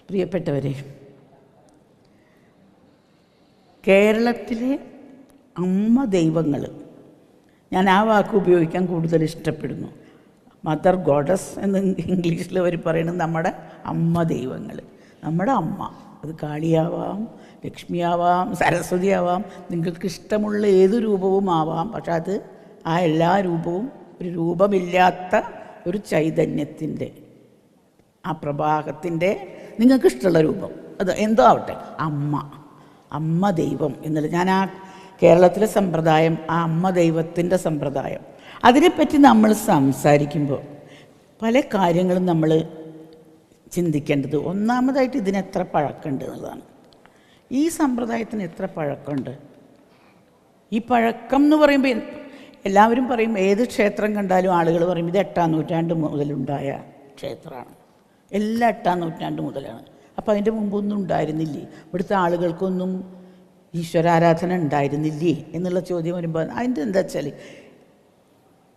പ്രിയപ്പെട്ടവരെ, കേരളത്തിലെ അമ്മ ദൈവങ്ങൾ, ഞാൻ ആ വാക്ക് ഉപയോഗിക്കാൻ കൂടുതൽ ഇഷ്ടപ്പെടുന്നു. മദർ ഗോഡസ് എന്ന് ഇംഗ്ലീഷിൽ അവർ പറയുന്നത് നമ്മുടെ അമ്മ ദൈവങ്ങൾ. നമ്മുടെ അമ്മ, അത് കാളിയാവാം, ലക്ഷ്മിയാവാം, സരസ്വതിയാവാം, നിങ്ങൾക്ക് ഇഷ്ടമുള്ള ഏത് രൂപവും ആവാം. പക്ഷെ അത് ആ എല്ലാ രൂപവും ഒരു രൂപമില്ലാത്ത ഒരു ചൈതന്യത്തിൻ്റെ, ആ പ്രഭാകത്തിൻ്റെ നിങ്ങൾക്കിഷ്ടമുള്ള രൂപം, അത് എന്തോ ആവട്ടെ, അമ്മ ദൈവം എന്നുള്ളത്. ഞാൻ ആ കേരളത്തിലെ സമ്പ്രദായം, ആ അമ്മ ദൈവത്തിൻ്റെ സമ്പ്രദായം, അതിനെപ്പറ്റി നമ്മൾ സംസാരിക്കുമ്പോൾ പല കാര്യങ്ങളും നമ്മൾ ചിന്തിക്കേണ്ടത്, ഒന്നാമതായിട്ട് ഇതിന് എത്ര പഴക്കമുണ്ട് എന്നുള്ളതാണ്. ഈ സമ്പ്രദായത്തിന് എത്ര പഴക്കമുണ്ട്? ഈ പഴക്കം എന്ന് പറയുമ്പോൾ എല്ലാവരും പറയും, ഏത് ക്ഷേത്രം കണ്ടാലും ആളുകൾ പറയും ഇത് 8-ാം നൂറ്റാണ്ട് മുതലുണ്ടായ ക്ഷേത്രമാണ്, എല്ലാം 8-ാം നൂറ്റാണ്ട് മുതലാണ്. അപ്പോൾ അതിൻ്റെ മുമ്പൊന്നും ഉണ്ടായിരുന്നില്ലേ? ഇവിടുത്തെ ആളുകൾക്കൊന്നും ഈശ്വരാരാധന ഉണ്ടായിരുന്നില്ലേ എന്നുള്ള ചോദ്യം വരുമ്പോൾ അതിൻ്റെ എന്താ വെച്ചാൽ,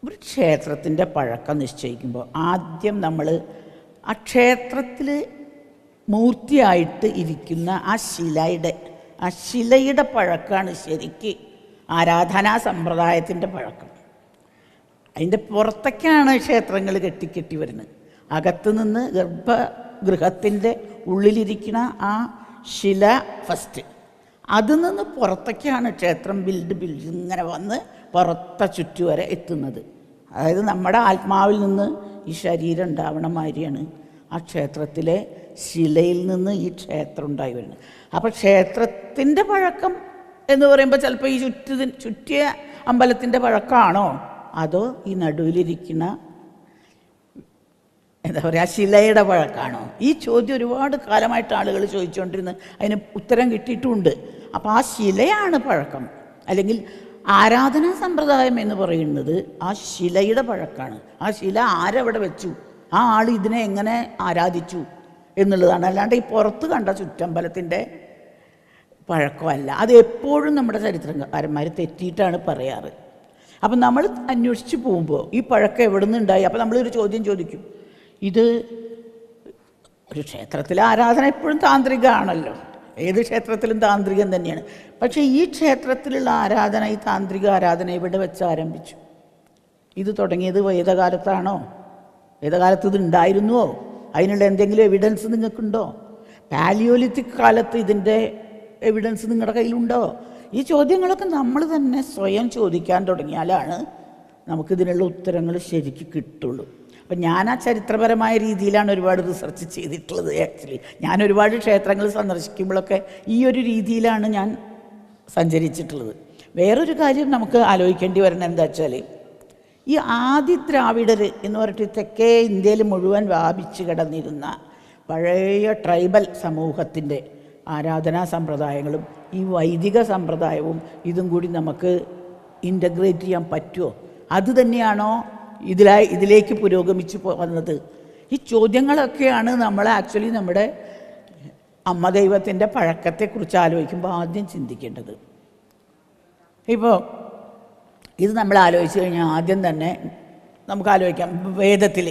ഒരു ക്ഷേത്രത്തിൻ്റെ പഴക്കം നിശ്ചയിക്കുമ്പോൾ ആദ്യം നമ്മൾ ആ ക്ഷേത്രത്തിൽ മൂർത്തിയായിട്ട് ഇരിക്കുന്ന ആ ശിലയുടെ പഴക്കമാണ് ശരിക്ക് ആരാധനാ സമ്പ്രദായത്തിൻ്റെ പഴക്കം. അതിൻ്റെ പുറത്തൊക്കെയാണ് ക്ഷേത്രങ്ങൾ കെട്ടി വരുന്നത്. അകത്ത് നിന്ന് ഗർഭഗൃഹത്തിൻ്റെ ഉള്ളിലിരിക്കുന്ന ആ ശില ഫസ്റ്റ്, അതിൽ നിന്ന് പുറത്തൊക്കെയാണ് ക്ഷേത്രം ബിൽഡ് ഇങ്ങനെ വന്ന് പുറത്തെ ചുറ്റു വരെ എത്തുന്നത്. അതായത് നമ്മുടെ ആത്മാവിൽ നിന്ന് ഈ ശരീരം ഉണ്ടാവണ മാതിരിയാണ് ആ ക്ഷേത്രത്തിലെ ശിലയിൽ നിന്ന് ഈ ക്ഷേത്രം ഉണ്ടായി വരുന്നത്. അപ്പോൾ ക്ഷേത്രത്തിൻ്റെ പഴക്കം എന്ന് പറയുമ്പോൾ ചിലപ്പോൾ ഈ ചുറ്റിയ അമ്പലത്തിൻ്റെ പഴക്കമാണോ, അതോ ഈ നടുവിലിരിക്കുന്ന എന്താ പറയുക ശിലയുടെ പഴക്കമാണോ? ഈ ചോദ്യം ഒരുപാട് കാലമായിട്ട് ആളുകൾ ചോദിച്ചുകൊണ്ടിരുന്ന് അതിന് ഉത്തരം കിട്ടിയിട്ടുമുണ്ട്. അപ്പോൾ ആ ശിലയാണ് പഴക്കം, അല്ലെങ്കിൽ ആരാധനാ സമ്പ്രദായം എന്ന് പറയുന്നത് ആ ശിലയുടെ പഴക്കമാണ്. ആ ശില ആരവിടെ വെച്ചു, ആ ആൾ ഇതിനെ എങ്ങനെ ആരാധിച്ചു എന്നുള്ളതാണ്. അല്ലാണ്ട് ഈ പുറത്ത് കണ്ട ചുറ്റമ്പലത്തിൻ്റെ പഴക്കമല്ല. അത് എപ്പോഴും നമ്മുടെ ചരിത്രകാരന്മാർ തെറ്റിയിട്ടാണ് പറയാറ്. അപ്പം നമ്മൾ അന്വേഷിച്ച് പോകുമ്പോൾ ഈ പഴക്കം എവിടെ നിന്നുണ്ടായി? അപ്പോൾ നമ്മളൊരു ചോദ്യം ചോദിക്കും, ഇത് ഒരു ക്ഷേത്രത്തിലെ ആരാധന എപ്പോഴും താന്ത്രികമാണല്ലോ, ഏത് ക്ഷേത്രത്തിലും താന്ത്രികം തന്നെയാണ്. പക്ഷേ ഈ ക്ഷേത്രത്തിലുള്ള ആരാധന, ഈ താന്ത്രിക ആരാധന എവിടെ വെച്ച് ആരംഭിച്ചു? ഇത് തുടങ്ങിയത് വേദകാലത്താണോ? വേദകാലത്ത് ഇത് ഉണ്ടായിരുന്നുവോ? അതിനുള്ള എന്തെങ്കിലും എവിഡൻസ് നിങ്ങൾക്കുണ്ടോ? പാലിയോലിത്തിക് കാലത്ത് ഇതിൻ്റെ എവിഡൻസ് നിങ്ങളുടെ കയ്യിലുണ്ടോ? ഈ ചോദ്യങ്ങളൊക്കെ നമ്മൾ തന്നെ സ്വയം ചോദിക്കാൻ തുടങ്ങിയാലാണ് നമുക്കിതിനുള്ള ഉത്തരങ്ങൾ ശരിക്കും കിട്ടുള്ളൂ. അപ്പം ഞാൻ ആ ചരിത്രപരമായ രീതിയിലാണ് ഒരുപാട് റിസർച്ച് ചെയ്തിട്ടുള്ളത്. ആക്ച്വലി ഞാൻ ഒരുപാട് ക്ഷേത്രങ്ങൾ സന്ദർശിക്കുമ്പോഴൊക്കെ ഈ ഒരു രീതിയിലാണ് ഞാൻ സഞ്ചരിച്ചിട്ടുള്ളത്. വേറൊരു കാര്യം നമുക്ക് ആലോചിക്കേണ്ടി വരുന്നത് എന്താ വെച്ചാൽ, ഈ ആദി ദ്രാവിഡർ എന്ന് പറഞ്ഞിട്ട് തെക്കേ ഇന്ത്യയിൽ മുഴുവൻ വ്യാപിച്ച് കിടന്നിരുന്ന പഴയ ട്രൈബൽ സമൂഹത്തിൻ്റെ ആരാധനാ സമ്പ്രദായങ്ങളും ഈ വൈദിക സമ്പ്രദായവും ഇതും കൂടി നമുക്ക് ഇൻ്റഗ്രേറ്റ് ചെയ്യാൻ പറ്റുമോ? അത് തന്നെയാണോ ഇതിലേക്ക് പുരോഗമിച്ച് വന്നത്? ഈ ചോദ്യങ്ങളൊക്കെയാണ് നമ്മൾ ആക്ച്വലി നമ്മുടെ അമ്മ ദൈവത്തിൻ്റെ പഴക്കത്തെക്കുറിച്ച് ആലോചിക്കുമ്പോൾ ആദ്യം ചിന്തിക്കേണ്ടത്. ഇപ്പോൾ ഇത് നമ്മൾ ആലോചിച്ച് കഴിഞ്ഞാൽ ആദ്യം തന്നെ നമുക്ക് ആലോചിക്കാം, വേദത്തിൽ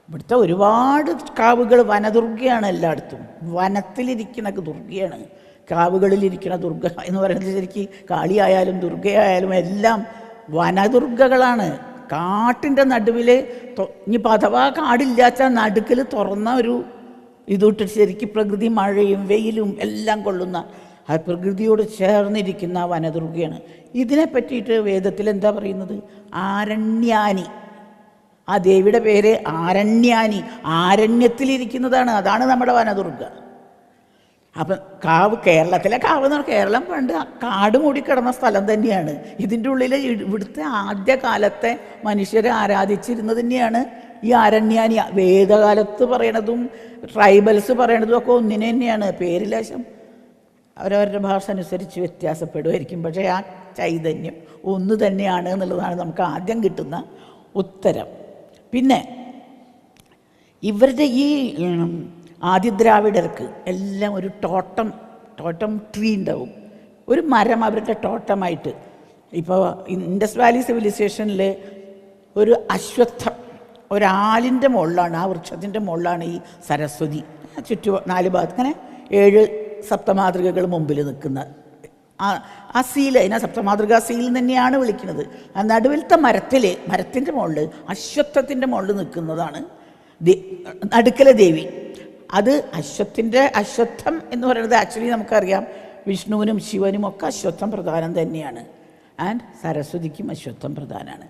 ഇവിടുത്തെ ഒരുപാട് കാവുകൾ വനദുർഗയാണ്. എല്ലായിടത്തും വനത്തിലിരിക്കുന്ന ദുർഗയാണ്, കാവുകളിലിരിക്കുന്ന ദുർഗ എന്ന് പറയുന്നത് ശരിക്കും കാളിയായാലും ദുർഗയായാലും എല്ലാം വനദുർഗകളാണ്. കാട്ടിൻ്റെ നടുവിൽ ഇനിയിപ്പോൾ അഥവാ കാടില്ലാച്ചാൽ നടുക്കിൽ തുറന്ന ഒരു ഇതൊട്ട് ശരിക്കും പ്രകൃതി മഴയും വെയിലും എല്ലാം കൊള്ളുന്ന ആ പ്രകൃതിയോട് ചേർന്നിരിക്കുന്ന വനദുർഗയാണ്. ഇതിനെ പറ്റിയിട്ട് വേദത്തിൽ എന്താ പറയുന്നത്? ആരണ്യാനി. ആ ദേവിയുടെ പേര് ആരണ്യാനി, ആരണ്യത്തിലിരിക്കുന്നതാണ്. അതാണ് നമ്മുടെ വനദുർഗ. അപ്പം കാവ്, കേരളത്തിലെ കാവ് എന്ന് പറഞ്ഞാൽ കേരളം പണ്ട് കാട് മൂടിക്കിടന്ന സ്ഥലം തന്നെയാണ്. ഇതിൻ്റെ ഉള്ളിൽ ഇവിടുത്തെ ആദ്യകാലത്തെ മനുഷ്യരെ ആരാധിച്ചിരുന്നത് തന്നെയാണ് ഈ ആരണ്യാനി. വേദകാലത്ത് പറയണതും ട്രൈബൽസ് പറയണതും ഒക്കെ ഒന്നിനെ തന്നെയാണ്. പേരിലേശം അവരവരുടെ ഭാഷ അനുസരിച്ച് വ്യത്യാസപ്പെടുമായിരിക്കും, പക്ഷേ ആ ചൈതന്യം ഒന്ന് തന്നെയാണ് എന്നുള്ളതാണ് നമുക്ക് ആദ്യം കിട്ടുന്ന ഉത്തരം. പിന്നെ ഇവരുടെ ഈ ആദിദ്രാവിഡർക്ക് എല്ലാം ഒരു ടോട്ടം ട്രീ ഉണ്ടാവും, ഒരു മരം അവരുടെ ടോട്ടമായിട്ട്. ഇപ്പോൾ ഇൻഡസ് വാലി സിവിലൈസേഷനിൽ ഒരു അശ്വത്ഥം, ഒരാലിൻ്റെ മുകളിലാണ്, ആ വൃക്ഷത്തിൻ്റെ മുകളിലാണ് ഈ സരസ്വതി നാല് ഭാഗത്ത് ഇങ്ങനെ 7 സപ്തമാതൃകകൾ മുമ്പിൽ നിൽക്കുന്ന ആ സീൽ, അതിനെ സപ്തമാതൃകാ സീൽ തന്നെയാണ് വിളിക്കുന്നത്. ആ നടുവിലത്തെ മരത്തിൻ്റെ മുകളിൽ, അശ്വത്ഥത്തിൻ്റെ മുകളിൽ നിൽക്കുന്നതാണ് നടുക്കലെ ദേവി. അത് അശ്വത്ഥം എന്ന് പറയുന്നത് ആക്ച്വലി നമുക്കറിയാം വിഷ്ണുവിനും ശിവനും ഒക്കെ അശ്വത്ഥം പ്രധാനം തന്നെയാണ്. ആൻഡ് സരസ്വതിക്കും അശ്വത്ഥം പ്രധാനമാണ്.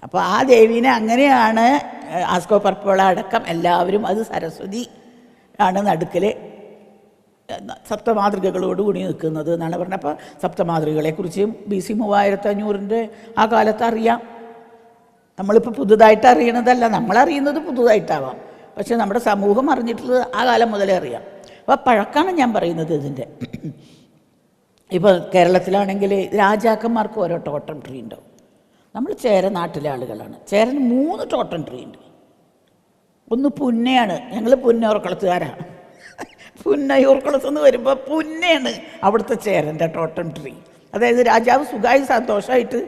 അപ്പോൾ ആ ദേവീനെ അങ്ങനെയാണ് ആസ്കോ പർപ്പിള അടക്കം എല്ലാവരും അത് സരസ്വതി ആണ് നടുക്കലെ സപ്തമാതൃകകളോടുകൂടി നിൽക്കുന്നത് എന്നാണ് പറഞ്ഞത്. അപ്പോൾ സപ്തമാതൃകകളെക്കുറിച്ച് BC 3500 ആ കാലത്ത് അറിയാം. നമ്മളിപ്പോൾ പുതുതായിട്ട് അറിയണതല്ല, നമ്മളറിയുന്നത് പുതുതായിട്ടാവാം, പക്ഷെ നമ്മുടെ സമൂഹം അറിഞ്ഞിട്ടുള്ളത് ആ കാലം മുതലേ അറിയാം. അപ്പോൾ പഴക്കമാണ് ഞാൻ പറയുന്നത് ഇതിൻ്റെ. ഇപ്പോൾ കേരളത്തിലാണെങ്കിൽ രാജാക്കന്മാർക്ക് ഓരോ ടോട്ടം ട്രീ ഉണ്ടാവും. നമ്മൾ ചേര നാട്ടിലെ ആളുകളാണ്. ചേരന് 3 ടോട്ടം ട്രീ ഉണ്ട്. ഒന്ന് പുന്നയാണ്, ഞങ്ങൾ പുന്നയൂർക്കുളത്തുകാരാണ്. പുന്നയൂർക്കുളത്ത് നിന്ന് വരുമ്പോൾ പുന്നയാണ് അവിടുത്തെ ചേരൻ്റെ ടോട്ടം ട്രീ. അതായത് രാജാവ് സുഖമായി സന്തോഷമായിട്ട്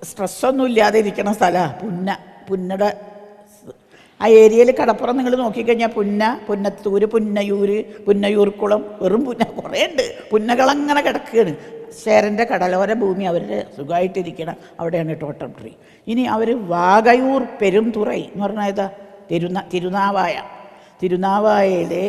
സ്ട്രെസ്സൊന്നും ഇല്ലാതെ ഇരിക്കണ സ്ഥലമാണ് പുന്നയുടെ ആ ഏരിയയിൽ. കടപ്പുറം നിങ്ങൾ നോക്കിക്കഴിഞ്ഞാൽ പുന്നത്തൂര്, പുന്നയൂർക്കുളം, വെറും കുറേ ഉണ്ട്. പുന്നകളങ്ങനെ കിടക്കുകയാണ്. ചേരൻ്റെ കടലോര ഭൂമി അവരുടെ സുഖമായിട്ടിരിക്കണം, അവിടെയാണ് ടോട്ടം ട്രീ. ഇനി അവർ വാകയൂർ പെരുംതുറൈ എന്ന് പറഞ്ഞാൽ ഏതാ? തിരുനാവായയിലെ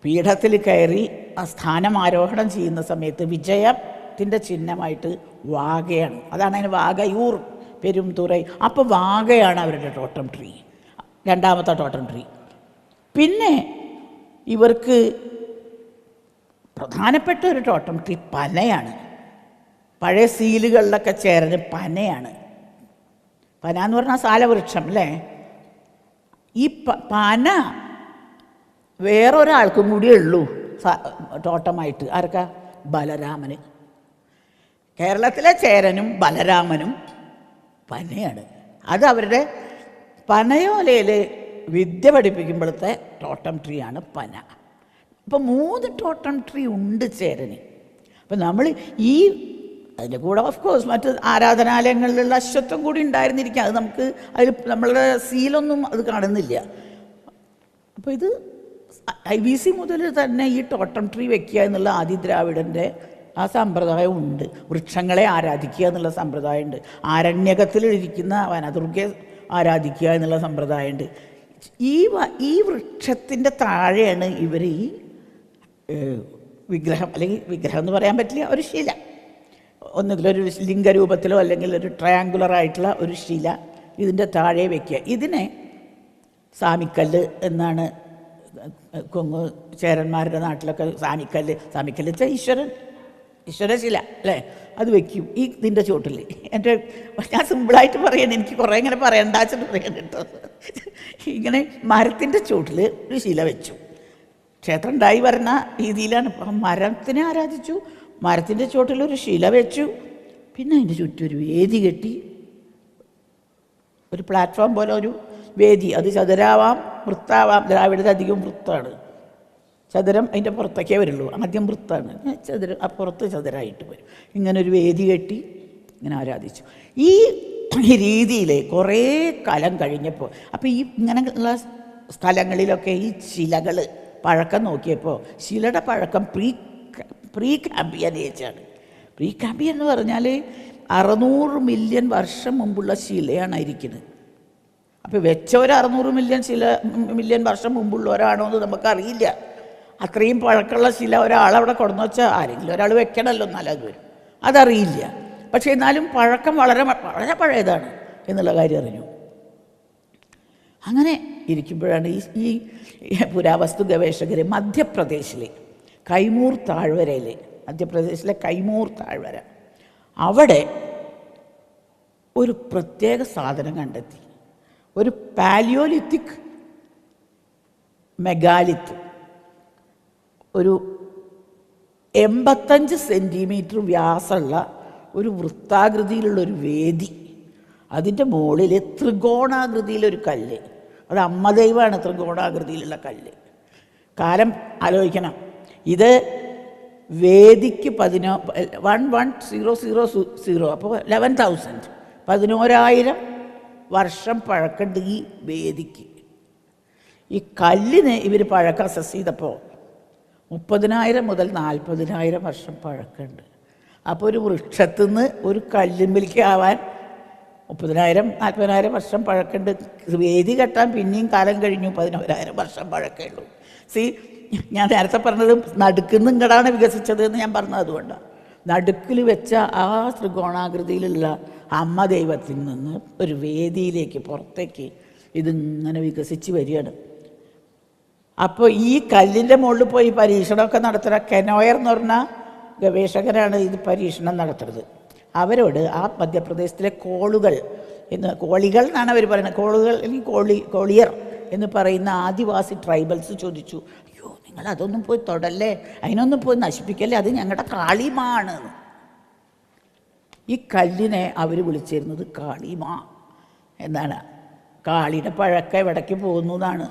പീഠത്തിൽ കയറി ആ സ്ഥാനം ആരോഹണം ചെയ്യുന്ന സമയത്ത് വിജയത്തിൻ്റെ ചിഹ്നമായിട്ട് വാഗയാണ്. അതാണ് അതിന് വാകയൂർ പെരുംതുറൈ. അപ്പോൾ വാഗയാണ് അവരുടെ ടോട്ടം ട്രീ, രണ്ടാമത്തെ ടോട്ടം ട്രീ. പിന്നെ ഇവർക്ക് പ്രധാനപ്പെട്ട ഒരു ടോട്ടം ട്രീ പനയാണ്. പഴയ സീലുകളിലൊക്കെ ചേരന് പനയാണ്. പന എന്ന് പറഞ്ഞാൽ സാലവൃക്ഷം അല്ലേ? ഈ പന വേറൊരാൾക്കും കൂടിയേ ഉള്ളൂ ടോട്ടമായിട്ട്. ആർക്കാ? ബലരാമന്. കേരളത്തിലെ ചേരനും ബലരാമനും പനയാണ്. അത് അവരുടെ പനയോലയിൽ വിദ്യ പഠിപ്പിക്കുമ്പോഴത്തെ ടോട്ടം ട്രീ ആണ് പന. അപ്പോൾ 3 ടോട്ടം ട്രീ ഉണ്ട് ചേരന്. അപ്പം നമ്മൾ അതിൻ്റെ കൂടെ ഓഫ് കോഴ്സ് മറ്റ് ആരാധനാലയങ്ങളിലുള്ള അശ്വത്വം കൂടി ഉണ്ടായിരുന്നിരിക്കാം. അത് നമുക്ക് അതിൽ നമ്മളുടെ സീലൊന്നും അത് കാണുന്നില്ല. അപ്പോൾ ഇത് IBC മുതൽ തന്നെ ഈ ടോട്ടം ട്രീ വയ്ക്കുക എന്നുള്ള ആദിദ്രാവിഡൻ്റെ ആ സമ്പ്രദായം ഉണ്ട്. വൃക്ഷങ്ങളെ ആരാധിക്കുക എന്നുള്ള സമ്പ്രദായമുണ്ട്. ആരണ്യകത്തിലിരിക്കുന്ന വനദുർഗയെ ആരാധിക്കുക എന്നുള്ള സമ്പ്രദായമുണ്ട്. ഈ വൃക്ഷത്തിൻ്റെ താഴെയാണ് ഇവർ ഈ വിഗ്രഹം, അല്ലെങ്കിൽ വിഗ്രഹം എന്ന് പറയാൻ പറ്റില്ല, ഒരു ശില, ഒന്നുകിലൊരു ലിംഗരൂപത്തിലോ അല്ലെങ്കിൽ ഒരു ട്രയാങ്കുലറായിട്ടുള്ള ഒരു ശില ഇതിൻ്റെ താഴെ വയ്ക്കുക. ഇതിനെ സാമിക്കല്ല് എന്നാണ് കൊങ്ങ് ചേരന്മാരുടെ നാട്ടിലൊക്കെ സാമിക്കല്ല് വെച്ചാൽ ഈശ്വരശില അല്ലേ, അത് വയ്ക്കും ഇതിൻ്റെ ചോട്ടിൽ. ഞാൻ സിമ്പിളായിട്ട് പറയണം, എനിക്ക് കുറേ ഇങ്ങനെ പറയണ്ടാച്ചിട്ട് പറയാൻ കേട്ടോ. ഇങ്ങനെ മരത്തിൻ്റെ ചോട്ടിൽ ഒരു ശില വെച്ചു. ക്ഷേത്രം ഉണ്ടായി വരുന്ന രീതിയിലാണ്. മരത്തിനെ ആരാധിച്ചു, മരത്തിൻ്റെ ചോട്ടിലൊരു ശില വെച്ചു, പിന്നെ അതിൻ്റെ ചുറ്റും ഒരു വേദി കെട്ടി, ഒരു പ്ലാറ്റ്ഫോം പോലെ ഒരു വേദി. അത് ചതുരാവാം, വൃത്താവാം. ദ്രാവിഡത് അധികം വൃത്താണ്. ചതുരം അതിൻ്റെ പുറത്തേക്കേ വരുള്ളൂ. ആദ്യം വൃത്താണ്, ചതുരം അപ്പുറത്ത് ചതുരമായിട്ട് വരും. ഇങ്ങനൊരു വേദി കെട്ടി ഇങ്ങനെ ആരാധിച്ചു. ഈ രീതിയിൽ കുറേ കാലം കഴിഞ്ഞപ്പോൾ, അപ്പോൾ ഇങ്ങനെയുള്ള സ്ഥലങ്ങളിലൊക്കെ ഈ ശിലകൾ പഴക്കം നോക്കിയപ്പോൾ ശിലയുടെ പഴക്കം പ്രീ കാമ്പിയൻ ഏജാണ്. പ്രീ കാമ്പിയൻ എന്ന് പറഞ്ഞാൽ 600 മില്യൺ വർഷം മുമ്പുള്ള ശിലയാണ് ഇരിക്കുന്നത്. അപ്പോൾ വെച്ച ഒരു 600 മില്യൺ വർഷം മുമ്പുള്ളവരാണോ എന്ന് നമുക്കറിയില്ല. അത്രയും പഴക്കമുള്ള ശില ഒരാളവിടെ കൊണ്ടു വെച്ചാൽ ആരെങ്കിലും ഒരാൾ വെക്കണമല്ലോ, എന്നാലും അത് വരും. അതറിയില്ല. പക്ഷേ എന്നാലും പഴക്കം വളരെ വളരെ പഴയതാണ് എന്നുള്ള കാര്യം അറിഞ്ഞു. അങ്ങനെ ഇരിക്കുമ്പോഴാണ് ഈ പുരാവസ്തു ഗവേഷകർ മധ്യപ്രദേശിലെ കൈമൂർ താഴ്വര അവിടെ ഒരു പ്രത്യേക സാധനം കണ്ടെത്തി. ഒരു പാലിയോലിത്തിക് മെഗാലിത്ത്, ഒരു 85 സെൻറ്റിമീറ്റർ വ്യാസമുള്ള ഒരു വൃത്താകൃതിയിലുള്ളൊരു വേദി. അതിൻ്റെ മുകളിൽ ത്രികോണാകൃതിയിലൊരു കല്ല്. അത് അമ്മദൈവമാണ് ത്രികോണാകൃതിയിലുള്ള കല്ല്. കാലം ആലോചിക്കണം. ഇത് വേദിക്ക് 11,000, അപ്പോൾ 11,000 വർഷം പഴക്കമുണ്ട് ഈ വേദിക്ക്. ഈ കല്ലിന് ഇവർ പഴക്കം അസസ് ചെയ്തപ്പോൾ 30,000 മുതൽ 40,000 വർഷം പഴക്കമുണ്ട്. അപ്പോൾ ഒരു വൃക്ഷത്തിൽ നിന്ന് ഒരു കല്ലുമ്പിലേക്ക് ആവാൻ 30,000 40,000 വർഷം പഴക്കമുണ്ട്. വേദി കെട്ടാൻ പിന്നെയും കാലം കഴിഞ്ഞു, 11,000 വർഷം പഴക്കമേ ഉള്ളൂ. ഞാൻ നേരത്തെ പറഞ്ഞത് നടുക്കുന്ന് ഇങ്ങടാണ് വികസിച്ചത് എന്ന് ഞാൻ പറഞ്ഞത് അതുകൊണ്ടാണ്. നടുക്കിൽ വെച്ച ആ ത്രികോണാകൃതിയിലുള്ള അമ്മ ദൈവത്തിൽ നിന്ന് ഒരു വേദിയിലേക്ക് പുറത്തേക്ക് ഇതിങ്ങനെ വികസിച്ച് വരികയാണ്. അപ്പോൾ ഈ കല്ലിൻ്റെ മുകളിൽ പോയി പരീക്ഷണമൊക്കെ നടത്തുന്ന കെനോയർ എന്ന് പറഞ്ഞ ഗവേഷകരാണ് ഇത് പരീക്ഷണം നടത്തുന്നത്. അവരോട് ആ മധ്യപ്രദേശത്തിലെ കോളികൾ എന്നാണ് അവർ പറയുന്നത്, കോളുകൾ അല്ലെങ്കിൽ കോളിയർ എന്ന് പറയുന്ന ആദിവാസി ട്രൈബൽസ് ചോദിച്ചു, അയ്യോ നിങ്ങൾ അതൊന്നും പോയി തൊടല്ലേ, അതിനൊന്നും പോയി നശിപ്പിക്കല്ലേ, അത് ഞങ്ങളുടെ കാളിമാണ്. ഈ കല്ലിനെ അവർ വിളിച്ചിരുന്നത് കാളിമ എന്നാണ്. കാളിയുടെ പഴക്കം എവിടേക്ക് പോകുന്നു എന്നാണ്.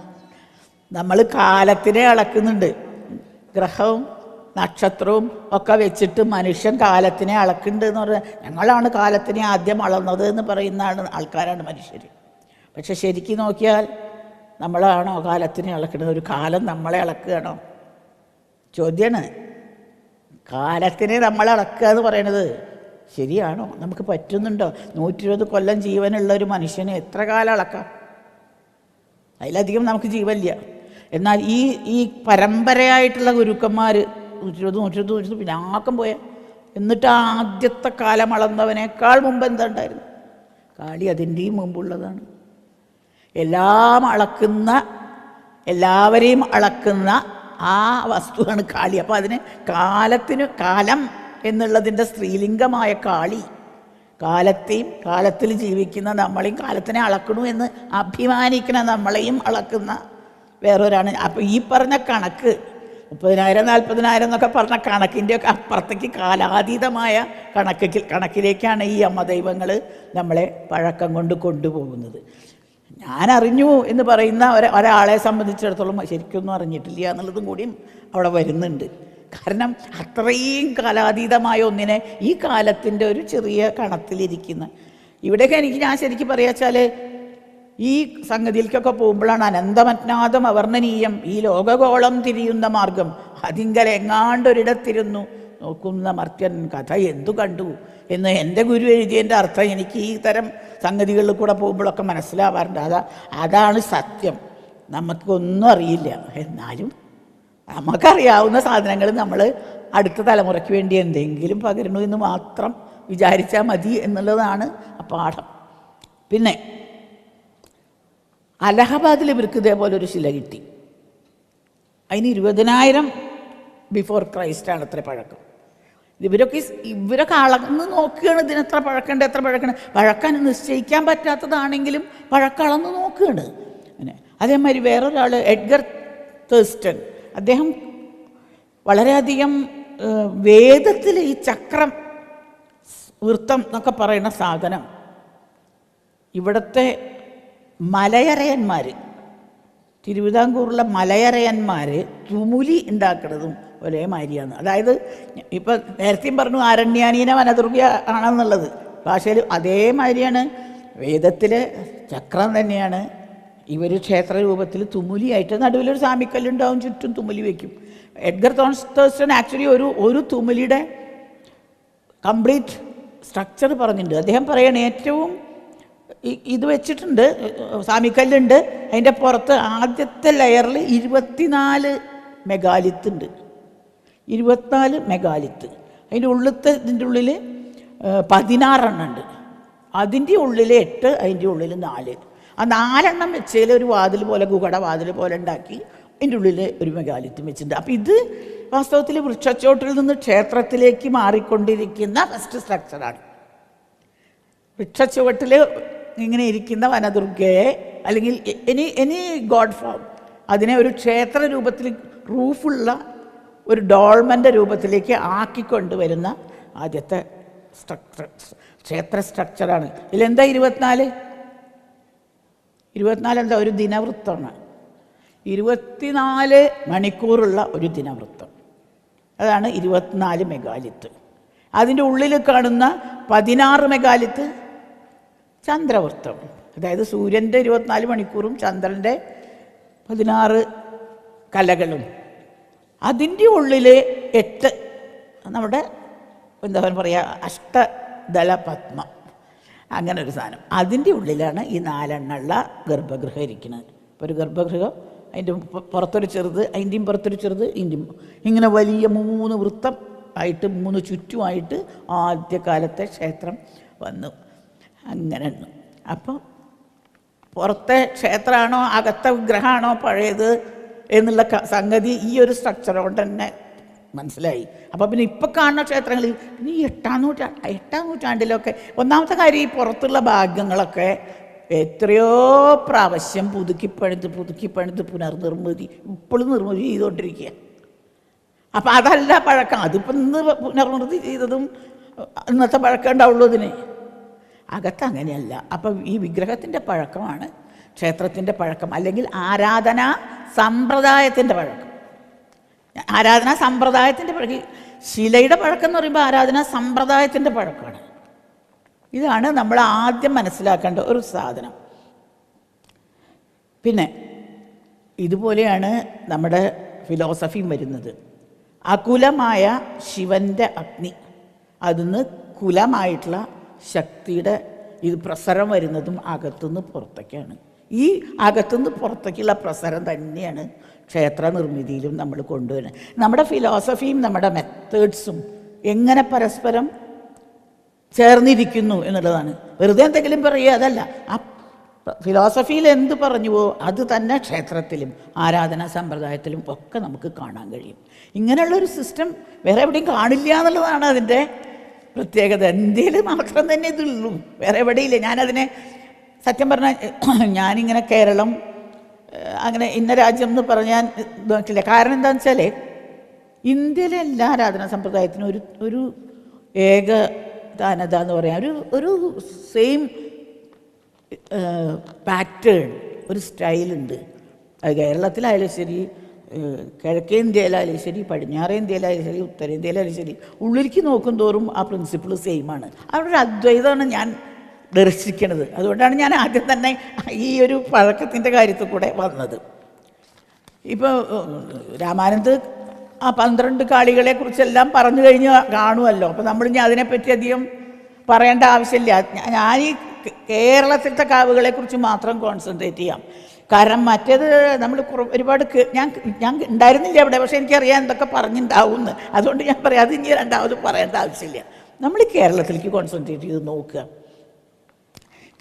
നമ്മൾ കാലത്തിനെ അളക്കുന്നുണ്ട്, ഗ്രഹവും നക്ഷത്രവും ഒക്കെ വെച്ചിട്ട് മനുഷ്യൻ കാലത്തിനെ അളക്കുന്നുണ്ട് എന്ന് പറഞ്ഞാൽ ഞങ്ങളാണ് കാലത്തിനെ ആദ്യം അളന്നത് എന്ന് പറയുന്ന ആൾക്കാരാണ് മനുഷ്യർ. പക്ഷെ ശരിക്കും നോക്കിയാൽ നമ്മളാണോ കാലത്തിനെ അളക്കുന്നത്? ഒരു കാലം നമ്മളെ അളക്കുകയാണോ? ചോദ്യമാണ്. കാലത്തിനെ നമ്മൾ അളക്കുക എന്ന് പറയണത് ശരിയാണോ? നമുക്ക് പറ്റുന്നുണ്ടോ? 120 കൊല്ലം ജീവനുള്ള ഒരു മനുഷ്യന് എത്ര കാലം അളക്കാം? അതിലധികം നമുക്ക് ജീവനില്ല. എന്നാൽ ഈ പരമ്പരയായിട്ടുള്ള ഗുരുക്കന്മാർ 120 പിന്നാക്കം പോയ, എന്നിട്ട് ആദ്യത്തെ കാലം അളന്നവനേക്കാൾ മുമ്പ് എന്താ ഉണ്ടായിരുന്നു? കാളി അതിൻ്റെയും മുമ്പുള്ളതാണ്. എല്ലാവരെയും അളക്കുന്ന ആ വസ്തുവാണ് കാളി. അപ്പോൾ അതിന് കാലം എന്നുള്ളതിൻ്റെ സ്ത്രീലിംഗമായ കാളി കാലത്തെയും കാലത്തിൽ ജീവിക്കുന്ന നമ്മളെയും കാലത്തിനെ അളക്കണു എന്ന് അഭിമാനിക്കുന്ന നമ്മളെയും അളക്കുന്ന വേറൊരാണ്. അപ്പോൾ ഈ പറഞ്ഞ കണക്ക് 30,000 40,000 എന്നൊക്കെ പറഞ്ഞ കണക്കിൻ്റെയൊക്കെ അപ്പുറത്തേക്ക് കാലാതീതമായ കണക്കിലേക്കാണ് ഈ അമ്മ ദൈവങ്ങൾ നമ്മളെ പഴക്കം കൊണ്ട് കൊണ്ടുപോകുന്നത്. ഞാൻ അറിഞ്ഞു എന്ന് പറയുന്ന ഒരാളെ സംബന്ധിച്ചിടത്തോളം ശരിക്കൊന്നും അറിഞ്ഞിട്ടില്ല എന്നുള്ളതും കൂടിയും അവിടെ വരുന്നുണ്ട്. കാരണം അത്രയും കാലാതീതമായ ഒന്നിനെ ഈ കാലത്തിൻ്റെ ഒരു ചെറിയ കണത്തിലിരിക്കുന്ന ഇവിടെയൊക്കെ ഞാൻ ശരിക്കും പറയാച്ചാൽ ഈ സംഗതിയിലേക്കൊക്കെ പോകുമ്പോഴാണ് അനന്തമജ്ഞാതം അവർണ്ണനീയം ഈ ലോകഗോളം തിരിയുന്ന മാർഗം അതിങ്കൽ എങ്ങാണ്ടൊരിടത്തിരുന്നു നോക്കുന്ന മർത്യൻ കഥ എന്തു കണ്ടു എന്ന് എൻ്റെ ഗുരു എഴുതിയതിൻ്റെ അർത്ഥം എനിക്ക് ഈ തരം സംഗതികളിൽ കൂടെ പോകുമ്പോഴൊക്കെ മനസ്സിലാവാറുണ്ട്. അതാണ് സത്യം. നമുക്കൊന്നും അറിയില്ല, എന്നാലും നമുക്കറിയാവുന്ന സാധനങ്ങൾ നമ്മൾ അടുത്ത തലമുറയ്ക്ക് വേണ്ടി എന്തെങ്കിലും പകരണു എന്ന് മാത്രം വിചാരിച്ചാൽ മതി എന്നുള്ളതാണ് ആ പാഠം. പിന്നെ അലഹബാദിൽ ഇവർക്ക് ഇതേപോലെ ഒരു ശില കിട്ടി. അതിന് 20,000 ബിഫോർ ക്രൈസ്റ്റാണ് അത്ര പഴക്കം. ഇവരൊക്കെ അളന്ന് നോക്കുകയാണ് ഇതിനെത്ര പഴക്കമുണ്ട്, എത്ര പഴക്കമുണ്ട്. പഴക്കാൻ നിശ്ചയിക്കാൻ പറ്റാത്തതാണെങ്കിലും പഴക്കളന്ന് നോക്കുകയാണ്. അങ്ങനെ അതേമാതിരി വേറൊരാൾ എഡ്ഗർ തേഴ്സ്റ്റൺ, അദ്ദേഹം വളരെയധികം വേദത്തിൽ ഈ ചക്രം വൃത്തം എന്നൊക്കെ പറയുന്ന സാധനം ഇവിടുത്തെ മലയറയന്മാർ, തിരുവിതാംകൂറിലെ മലയറയന്മാർ തുമുലി ഉണ്ടാക്കുന്നതും ഒരേ മാതിരിയാണ്. അതായത് ഇപ്പം നേരത്തെയും പറഞ്ഞു ആരണ്യാനീന വനദുർഗ ആണെന്നുള്ളത്, ഭാഷയിൽ അതേമാതിരിയാണ്. വേദത്തിലെ ചക്രം തന്നെയാണ് ഇവർ ക്ഷേത്രരൂപത്തിൽ തുമുലിയായിട്ട് നടുവിലൊരു സാമിക്കല്ലുണ്ടാവും, ചുറ്റും തുമുലി വയ്ക്കും. എഡ്ഗർ തേഴ്സ്റ്റൺ ആക്ച്വലി ഒരു തുമുലിയുടെ കംപ്ലീറ്റ് സ്ട്രക്ചർ പറഞ്ഞിട്ടുണ്ട്. അദ്ദേഹം പറയണ ഏറ്റവും ഇത് വെച്ചിട്ടുണ്ട്, സാമിക്കല്ലുണ്ട്, അതിൻ്റെ പുറത്ത് ആദ്യത്തെ ലെയറിൽ 24 മെഗാലിത്ത് ഉണ്ട്. 24 മെഗാലിത്ത്. ഇതിൻ്റെ ഉള്ളിൽ 16 എണ്ണം ഉണ്ട്. അതിൻ്റെ ഉള്ളിൽ 8, അതിൻ്റെ ഉള്ളിൽ 4. ആ 4 എണ്ണം വെച്ചതിൽ ഒരു വാതിൽ പോലെ, ഗുഹട വാതിൽ പോലെ ഉണ്ടാക്കി അതിൻ്റെ ഉള്ളിൽ ഒരു മെഗാലിത്തും വെച്ചിട്ടുണ്ട്. അപ്പം ഇത് വാസ്തവത്തിൽ വൃക്ഷച്ചോട്ടിൽ നിന്ന് ക്ഷേത്രത്തിലേക്ക് മാറിക്കൊണ്ടിരിക്കുന്ന ഫസ്റ്റ് സ്ട്രക്ചറാണ്. വൃക്ഷച്ചുവട്ടിൽ ഇങ്ങനെ ഇരിക്കുന്ന വനദുർഗയെ അല്ലെങ്കിൽ എനി ഗോഡ് ഫോം അതിനെ ഒരു ക്ഷേത്ര രൂപത്തിൽ റൂഫുള്ള ഒരു ഡോൾമൻ്റെ രൂപത്തിലേക്ക് ആക്കിക്കൊണ്ടുവരുന്ന ആദ്യത്തെ ക്ഷേത്ര സ്ട്രക്ചറാണ്. ഇതിലെന്താ 24 എന്താ? ഒരു ദിനവൃത്തമാണ്. 24 മണിക്കൂറുള്ള ഒരു ദിനവൃത്തം, അതാണ് 24 മെഗാലിത്ത്. അതിൻ്റെ ഉള്ളിൽ കാണുന്ന 16 മെഗാലിത്ത് ചന്ദ്രവൃത്തം. അതായത് സൂര്യൻ്റെ 24 മണിക്കൂറും ചന്ദ്രൻ്റെ 16 കലകളും അതിൻ്റെ ഉള്ളിൽ നമ്മുടെ എന്താ പറയുക അഷ്ടദള പത്മം അങ്ങനെ ഒരു സാധനം അതിൻ്റെ ഉള്ളിലാണ് ഈ 4 എണ്ണമുള്ള ഗർഭഗൃഹം ഇരിക്കുന്നത്. ഇപ്പോൾ ഒരു ഗർഭഗൃഹം അതിൻ്റെ പുറത്തൊരു ചെറുത്, അതിൻ്റെയും പുറത്തൊരു ചെറുത്, ഇതിൻ്റെയും ഇങ്ങനെ വലിയ 3 വൃത്തം ആയിട്ട് 3 ചുറ്റുമായിട്ട് ആദ്യകാലത്തെ ക്ഷേത്രം വന്നു. അങ്ങനെ അപ്പോൾ പുറത്തെ ക്ഷേത്രമാണോ അകത്തെ വിഗ്രഹമാണോ പഴയത് എന്നുള്ള സംഗതി ഈ ഒരു സ്ട്രക്ചർ കൊണ്ട് തന്നെ മനസ്സിലായി. അപ്പോൾ പിന്നെ ഇപ്പം കാണുന്ന ക്ഷേത്രങ്ങൾ പിന്നെ ഈ 8-ാം നൂറ്റാണ്ടിലൊക്കെ ഒന്നാമത്തെ കാര്യം ഈ പുറത്തുള്ള ഭാഗങ്ങളൊക്കെ എത്രയോ പ്രാവശ്യം പുതുക്കിപ്പണിത് പുനർനിർമ്മിതി ഇപ്പോഴും നിർമ്മിതി ചെയ്തുകൊണ്ടിരിക്കുക. അപ്പം അതല്ല പഴക്കം. അതിപ്പോൾ ഇന്ന് പുനർനിർമ്മിതി ചെയ്തതും ഇന്നത്തെ പഴക്കം ഉണ്ടാവുള്ളൂ ഇതിന്. അകത്ത് അങ്ങനെയല്ല. അപ്പം ഈ വിഗ്രഹത്തിൻ്റെ പഴക്കമാണ് ക്ഷേത്രത്തിൻ്റെ പഴക്കം, അല്ലെങ്കിൽ ആരാധനാ സമ്പ്രദായത്തിൻ്റെ പഴക്കം. ആരാധനാ സമ്പ്രദായത്തിൻ്റെ പഴക്കം, ശിലയുടെ പഴക്കം എന്ന് പറയുമ്പോൾ ആരാധനാ സമ്പ്രദായത്തിൻ്റെ പഴക്കമാണ്. ഇതാണ് നമ്മൾ ആദ്യം മനസ്സിലാക്കേണ്ട ഒരു സാധനം. പിന്നെ ഇതുപോലെയാണ് നമ്മുടെ ഫിലോസഫിയും വരുന്നത്. അകുലമായ ശിവൻ്റെ അഗ്നി, അതിന്ന് കുലമായിട്ടുള്ള ശക്തിയുടെ ഇത് പ്രസരം വരുന്നതും അകത്തുനിന്ന് പുറത്തേക്കാണ്. ഈ അകത്തുനിന്ന് പുറത്തേക്കുള്ള പ്രസരം തന്നെയാണ് ക്ഷേത്ര നിർമ്മിതിയിലും നമ്മൾ കൊണ്ടുവരുന്നത്. നമ്മുടെ ഫിലോസഫിയും നമ്മുടെ മെത്തേഡ്സും എങ്ങനെ പരസ്പരം ചേർന്നിരിക്കുന്നു എന്നുള്ളതാണ്. വെറുതെ എന്തെങ്കിലും പറയുക അതല്ല. ആ ഫിലോസഫിയിൽ എന്ത് പറഞ്ഞുവോ അത് തന്നെ ക്ഷേത്രത്തിലും ആരാധനാ സമ്പ്രദായത്തിലും ഒക്കെ നമുക്ക് കാണാൻ കഴിയും. ഇങ്ങനെയുള്ളൊരു സിസ്റ്റം വേറെ എവിടെയും കാണില്ല എന്നുള്ളതാണ് അതിൻ്റെ പ്രത്യേകത. ഇന്ത്യയിൽ മാത്രം തന്നെ ഇതുള്ളൂ, വേറെ എവിടെയില്ല. ഞാനതിനെ സത്യം പറഞ്ഞാൽ ഞാനിങ്ങനെ കേരളം അങ്ങനെ ഇന്ന രാജ്യം എന്ന് പറഞ്ഞാൽ നോക്കില്ല. കാരണം എന്താണെന്ന് വെച്ചാൽ ഇന്ത്യയിലെ എല്ലാ ആരാധനാ സമ്പ്രദായത്തിനും ഒരു ഏകദാനത എന്ന് പറയാം, ഒരു സെയിം പാറ്റേൺ, ഒരു സ്റ്റൈലുണ്ട്. അത് കേരളത്തിലായാലും ശരി, കിഴക്കേ ഇന്ത്യയിലായാലും ശരി, പടിഞ്ഞാറേ ഇന്ത്യയിലായാലും ശരി, ഉത്തരേന്ത്യയിലായാലും ശരി, ഉള്ളിലേക്ക് നോക്കും തോറും ആ പ്രിൻസിപ്പിൾ സെയിമാണ്. അവിടെ ഒരു അദ്വൈതമാണ് ഞാൻ ദർശിക്കുന്നത്. അതുകൊണ്ടാണ് ഞാൻ ആദ്യം തന്നെ ഈ ഒരു പഴക്കത്തിൻ്റെ കാര്യത്തിൽ കൂടെ വന്നത്. ഇപ്പോൾ രാമാനന്ദ് ആ 12 കാളികളെ കുറിച്ചെല്ലാം പറഞ്ഞു കഴിഞ്ഞ് കാണുമല്ലോ. അപ്പോൾ നമ്മൾ ഇനി അതിനെപ്പറ്റി അധികം പറയേണ്ട ആവശ്യമില്ല. ഞാൻ ഈ കേരളത്തിലത്തെ കാവുകളെക്കുറിച്ച് മാത്രം കോൺസെൻട്രേറ്റ് ചെയ്യാം. കാരണം മറ്റേത് നമ്മൾ ഒരുപാട് ഞാൻ ഉണ്ടായിരുന്നില്ല അവിടെ, പക്ഷേ എനിക്കറിയാം എന്തൊക്കെ പറഞ്ഞിട്ടുണ്ടാവുമെന്ന്. അതുകൊണ്ട് ഞാൻ പറയാം, അത് ഇനി രണ്ടാമത് പറയേണ്ട ആവശ്യമില്ല. നമ്മൾ കേരളത്തിലേക്ക് കോൺസെൻട്രേറ്റ് ചെയ്ത് നോക്കുക.